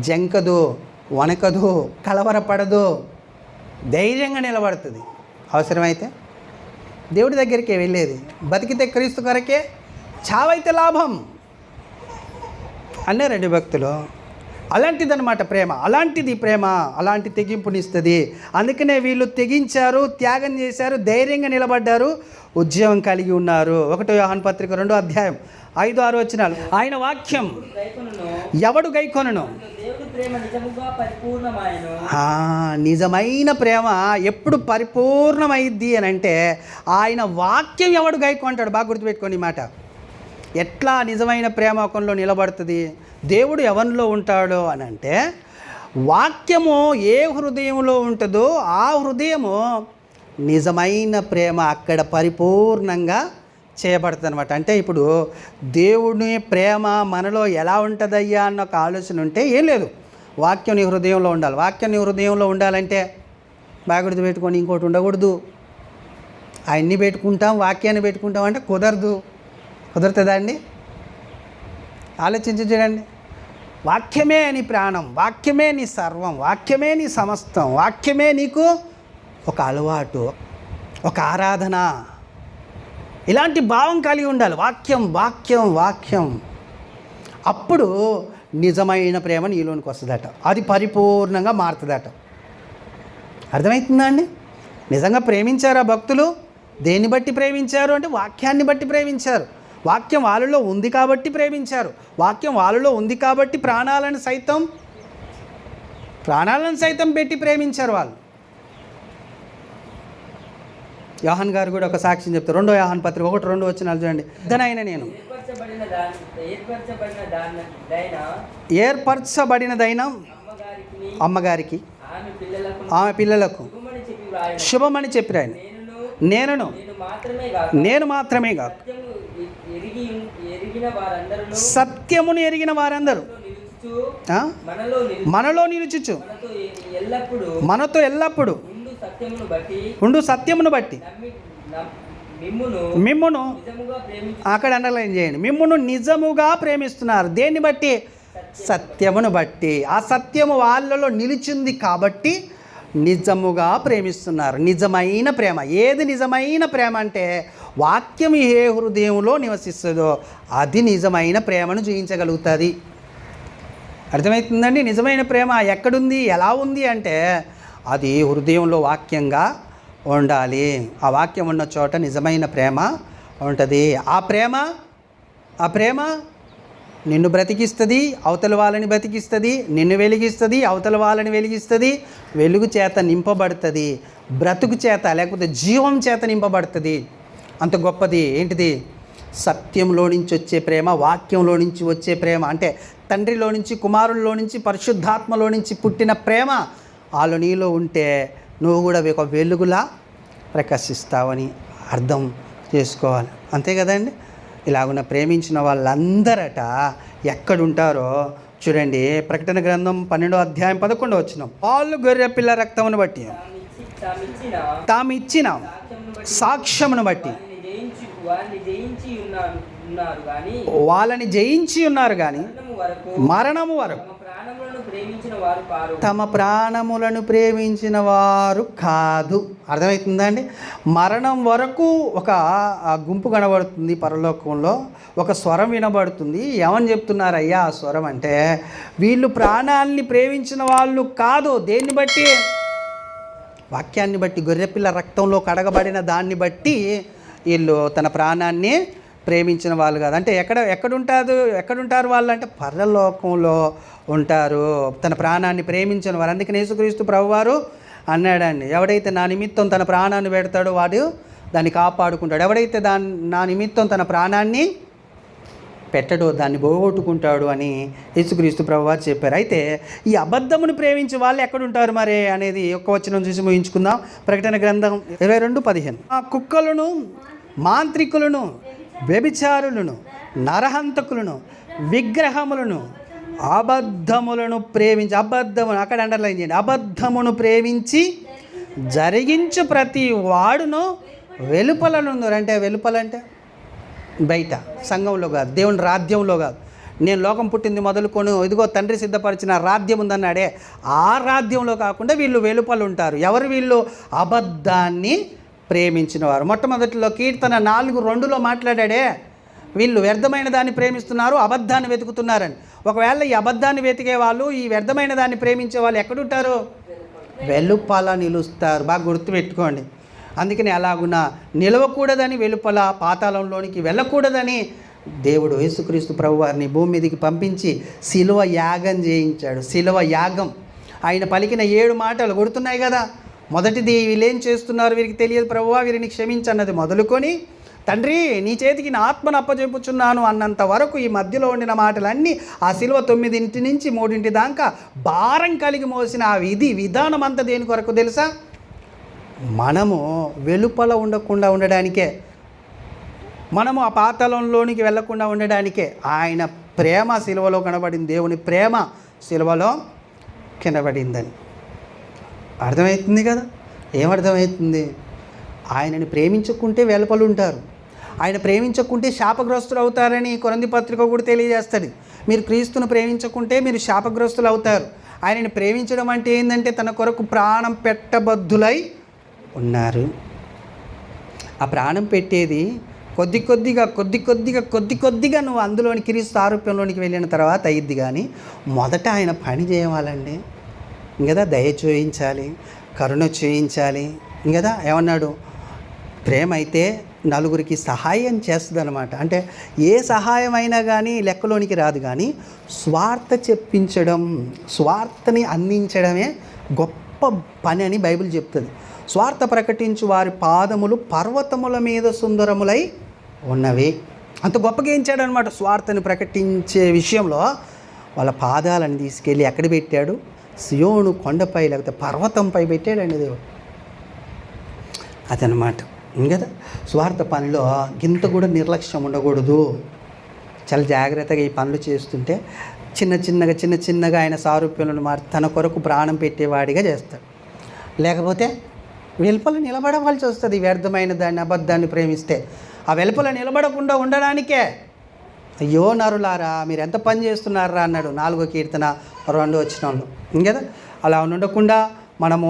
జంకదు, వణకదు, కలవరపడదు, ధైర్యంగా నిలబడుతుంది. అవసరమైతే దేవుడి దగ్గరికే వెళ్ళేది. బతికితే క్రీస్తు కొరకే, చావైతే లాభం అన్నారండి భక్తులు. అలాంటిదన్నమాట ప్రేమ. అలాంటిది ప్రేమ. అలాంటి తెగింపునిస్తుంది. అందుకనే వీళ్ళు తెగించారు, త్యాగం చేశారు, ధైర్యంగా నిలబడ్డారు, ఉద్యోగం కలిగి ఉన్నారు. 1 యోహాను పత్రిక 2వ అధ్యాయం 5-6 వచనాలు. ఆయన వాక్యం ఎవడు గైకొనును? నిజమైన ప్రేమ ఎప్పుడు పరిపూర్ణమైద్ది అని అంటే ఆయన వాక్యం ఎవడు గైకొంటాడు. బాగా గుర్తుపెట్టుకోండి ఈ మాట. ఎట్లా నిజమైన ప్రేమ ఒకరిలో నిలబడుతుంది? దేవుడు ఎవరిలో ఉంటాడో అని అంటే వాక్యము ఏ హృదయంలో ఉంటుందో ఆ హృదయము నిజమైన ప్రేమ అక్కడ పరిపూర్ణంగా చేయబడుతుంది అనమాట. అంటే ఇప్పుడు దేవుని ప్రేమ మనలో ఎలా ఉంటుందయ్యా అన్న ఒక ఆలోచన ఉంటే ఏం లేదు, వాక్యం నీ హృదయంలో ఉండాలి. వాక్యం నీ హృదయంలో ఉండాలంటే బాగా గుర్తుపెట్టుకొని ఇంకోటి ఉండకూడదు. ఆయన్ని పెట్టుకుంటాం, వాక్యాన్ని పెట్టుకుంటాం అంటే కుదరదు. కుదురుతుందా అండి? ఆలోచించి చూడండి. వాక్యమే నీ ప్రాణం, వాక్యమే నీ సర్వం, వాక్యమే నీ సమస్తం, వాక్యమే నీకు ఒక అలవాటు, ఒక ఆరాధన. ఇలాంటి భావం కలిగి ఉండాలి. వాక్యం వాక్యం వాక్యం. అప్పుడు నిజమైన ప్రేమ నీలోనికి వస్తుందట. అది పరిపూర్ణంగా మారుతుందట. అర్థమవుతుందా అండి? నిజంగా ప్రేమించారా భక్తులు? దేన్ని బట్టి ప్రేమించారు అంటే వాక్యాన్ని బట్టి ప్రేమించారు. వాక్యం వాళ్ళలో ఉంది కాబట్టి ప్రేమించారు. వాక్యం వాళ్ళలో ఉంది కాబట్టి ప్రాణాలను సైతం పెట్టి ప్రేమించారు వాళ్ళు. యోహాన్ గారు కూడా ఒక సాక్ష్యం చెప్తారు. 2 యోహాన్ పత్రిక 1-2 వచనాలు చూడండి. ఇద్దనైనా నేను ఏర్పరచబడినదైన అమ్మగారికి ఆమె పిల్లలకు శుభమని చెప్పిరు ఆయన. నేను మాత్రమే కాదు, సత్యమును ఎరిగిన వారందరూ మనలో నిలుచుచు మనతో ఎల్లప్పుడు ఉండు సత్యమును బట్టి మిమ్మును అక్కడ అండర్లైన్ చేయండి. మిమ్మును నిజముగా ప్రేమిస్తున్నారు. దేన్ని బట్టి? సత్యమును బట్టి. ఆ సత్యము వాళ్ళలో నిలిచింది కాబట్టి నిజముగా ప్రేమిస్తున్నారు. నిజమైన ప్రేమ. ఏది నిజమైన ప్రేమ అంటే వాక్యం ఏ హృదయంలో నివసిస్తుందో అది నిజమైన ప్రేమను చూపించగలుగుతుంది. అర్థమవుతుందండి? నిజమైన ప్రేమ ఎక్కడుంది, ఎలా ఉంది అంటే అది హృదయంలో వాక్యంగా ఉండాలి. ఆ వాక్యం ఉన్న చోట నిజమైన ప్రేమ ఉంటుంది. ఆ ప్రేమ నిన్ను బ్రతికిస్తుంది, అవతల వాళ్ళని బ్రతికిస్తుంది, నిన్ను వెలిగిస్తుంది, అవతల వాళ్ళని వెలిగిస్తుంది, వెలుగు చేత నింపబడుతుంది, బ్రతుకు చేత లేకపోతే జీవం చేత నింపబడుతుంది. అంత గొప్పది ఏంటిది? సత్యంలో నుంచి వచ్చే ప్రేమ, వాక్యంలో నుంచి వచ్చే ప్రేమ. అంటే తండ్రిలో నుంచి, కుమారుల్లో నుంచి, పరిశుద్ధాత్మలో నుంచి పుట్టిన ప్రేమ వాళ్ళు నీలో ఉంటే నువ్వు కూడా ఒక వెలుగులా ప్రకాశిస్తావని అర్థం చేసుకోవాలి. అంతే కదండి? ఇలాగున్న ప్రేమించిన వాళ్ళందరట ఎక్కడుంటారో చూడండి. ప్రకటన గ్రంథం 12వ అధ్యాయం 11వ వచనం. వాళ్ళు గొర్రె పిల్ల రక్తమును బట్టి తాము ఇచ్చిన సాక్ష్యమును బట్టి వాళ్ళని జయించి ఉన్నారు కానీ మరణము వరకు తమ ప్రాణములను ప్రేమించిన వారు కాదు. అర్థమవుతుందా అండి? మరణం వరకు ఒక గుంపు కనబడుతుంది పరలోకంలో. ఒక స్వరం వినబడుతుంది. ఏమని చెప్తున్నారయ్యా ఆ స్వరం అంటే, వీళ్ళు ప్రాణాలని ప్రేమించిన వాళ్ళు కాదు. దేన్ని బట్టి? వాక్యాన్ని బట్టి, గొర్రెపిల్ల రక్తంలో కడగబడిన దాన్ని బట్టి వీళ్ళు తన ప్రాణాన్ని ప్రేమించిన వాళ్ళు కాదు. అంటే ఎక్కడుంటారు వాళ్ళు అంటే పరలోకంలో ఉంటారు, తన ప్రాణాన్ని ప్రేమించిన వారు. అందుకని యేసుక్రీస్తు ప్రభువారు అన్నాడండి, ఎవడైతే నా నిమిత్తం తన ప్రాణాన్ని పెడతాడో వాడు దాన్ని కాపాడుకుంటాడు, ఎవడైతే నా నిమిత్తం తన ప్రాణాన్ని పెట్టడో దాన్ని పోగొట్టుకుంటాడు అని యేసుక్రీస్తు ప్రభువారు చెప్పారు. అయితే ఈ అబద్ధమును ప్రేమించే వాళ్ళు ఎక్కడుంటారు మరి అనేది ఒక్క వచనం చూసి ముగించుకుందాం. ప్రకటన గ్రంథం 22:15. ఆ కుక్కలను, మాంత్రికులను, వ్యభిచారులను, నరహంతకులను, విగ్రహములను, అబద్ధములను ప్రేమించి, అక్కడ అండర్లైన్ చేయండి, అబద్ధమును ప్రేమించి జరిగించు ప్రతి వాడును వెలుపలనుందరు. అంటే వెలుపలంటే బయట, సంఘంలో కాదు, దేవుని రాజ్యంలో కాదు. నేను లోకం పుట్టింది మొదలుకొని ఇదిగో తండ్రి సిద్ధపరిచిన రాజ్యం ఉందన్నాడే, ఆ రాజ్యంలో కాకుండా వీళ్ళు వెలుపల ఉంటారు. ఎవరు వీళ్ళు? అబద్ధాన్ని ప్రేమించిన వారు. మొట్టమొదటిలో కీర్తన 4:2లో మాట్లాడాడే, వీళ్ళు వ్యర్థమైన దాన్ని ప్రేమిస్తున్నారు, అబద్ధాన్ని వెతుకుతున్నారని. ఒకవేళ ఈ అబద్ధాన్ని వెతికే వాళ్ళు, ఈ వ్యర్థమైన దాన్ని ప్రేమించే వాళ్ళు ఎక్కడుంటారు? వెలుపల నిలుస్తారు. బాగా గుర్తుపెట్టుకోండి. అందుకని అలాగున నిలవకూడదని, వెలుపల పాతాళంలోనికి వెళ్ళకూడదని దేవుడు యేసుక్రీస్తు ప్రభువారిని భూమి మీదకి పంపించి శిలువ యాగం చేయించాడు. శిలువ యాగం. ఆయన పలికిన 7 మాటలు గుర్తున్నాయి కదా. మొదటిది, వీళ్ళేం చేస్తున్నారు వీరికి తెలియదు ప్రభువా, వీరిని క్షమించన్నది మొదలుకొని, తండ్రి నీ చేతికి నా ఆత్మను అప్పచెప్పుచున్నాను అన్నంత వరకు ఈ మధ్యలో ఉండిన మాటలన్నీ, ఆ శిలువ 9 నుంచి 3 దాకా భారం కలిగి మోసిన ఆ విధానం అంతా దేని కొరకు తెలుసా? మనము వెలుపల ఉండకుండా ఉండడానికే, మనము ఆ పాతాళంలోనికి వెళ్ళకుండా ఉండడానికే ఆయన ప్రేమ శిలువలో కనబడింది. దేవుని ప్రేమ శిలువలో కనబడిందని అర్థమవుతుంది కదా. ఏమర్థమవుతుంది? ఆయనని ప్రేమించుకుంటే వెలుపలు ఉంటారు, ఆయన ప్రేమించకుంటే శాపగ్రస్తులు అవుతారని కొరింథీ పత్రిక కూడా తెలియజేస్తుంది. మీరు క్రీస్తును ప్రేమించకుంటే మీరు శాపగ్రస్తులు అవుతారు. ఆయనని ప్రేమించడం అంటే ఏంటంటే తన కొరకు ప్రాణం పెట్టబద్దులై ఉన్నారు. ఆ ప్రాణం పెట్టేది కొద్ది కొద్దిగా నువ్వు అందులోని క్రీస్తు ఆరోప్యంలోనికి వెళ్ళిన తర్వాత అయ్యిద్ది. కానీ మొదట ఆయన పని చేయాలండి కదా, దయ చూయించాలి, కరుణ చూయించాలి కదా. ఏమన్నాడు? ప్రేమ అయితే నలుగురికి సహాయం చేస్తుంది అనమాట. అంటే ఏ సహాయం అయినా కానీ లెక్కలోనికి రాదు, కానీ స్వార్థ చెప్పించడం, స్వార్థని అందించడమే గొప్ప పని అని బైబిల్ చెప్తుంది. స్వార్థ ప్రకటించు వారి పాదములు పర్వతముల మీద సుందరములై ఉన్నవి. అంత గొప్పగా ఏంచాడు అనమాట. స్వార్థని ప్రకటించే విషయంలో వాళ్ళ పాదాలను తీసుకెళ్ళి ఎక్కడ పెట్టాడు? సియోను కొండపై లేకపోతే పర్వతంపై పెట్టాడండి దేవుడు. అదనమాట కదా. స్వార్థ పనిలో గింత కూడా నిర్లక్ష్యం ఉండకూడదు. చాలా జాగ్రత్తగా ఈ పనులు చేస్తుంటే చిన్న చిన్నగా ఆయన సారూప్యాలను మారి తన కొరకు ప్రాణం పెట్టేవాడిగా చేస్తాడు. లేకపోతే వెలుపల నిలబడవలసి వస్తుంది. వ్యర్థమైన దాన్ని, అబద్ధాన్ని ప్రేమిస్తే ఆ వెలుపల నిలబడకుండా ఉండడానికే. అయ్యో నరులారా మీరు ఎంత పని చేస్తున్నారా అన్నాడు 4వ కీర్తన 2వ వచనంలో కదా. అలా ఉండకుండా మనము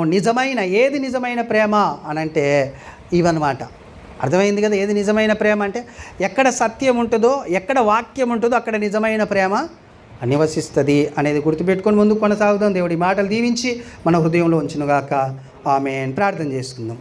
ఏది నిజమైన ప్రేమ అని అంటే ఇవన్నమాట. అర్థమైంది కదా. ఏది నిజమైన ప్రేమ అంటే ఎక్కడ సత్యం ఉంటుందో, ఎక్కడ వాక్యం ఉంటుందో అక్కడ నిజమైన ప్రేమ నివసిస్తుంది అనేది గుర్తుపెట్టుకొని ముందుకు కొనసాగుదాం. దేవుడి మాటలు దీవించి మన హృదయంలో ఉంచునుగాక. ఆమేన్. ప్రార్థన చేసుకుందాం.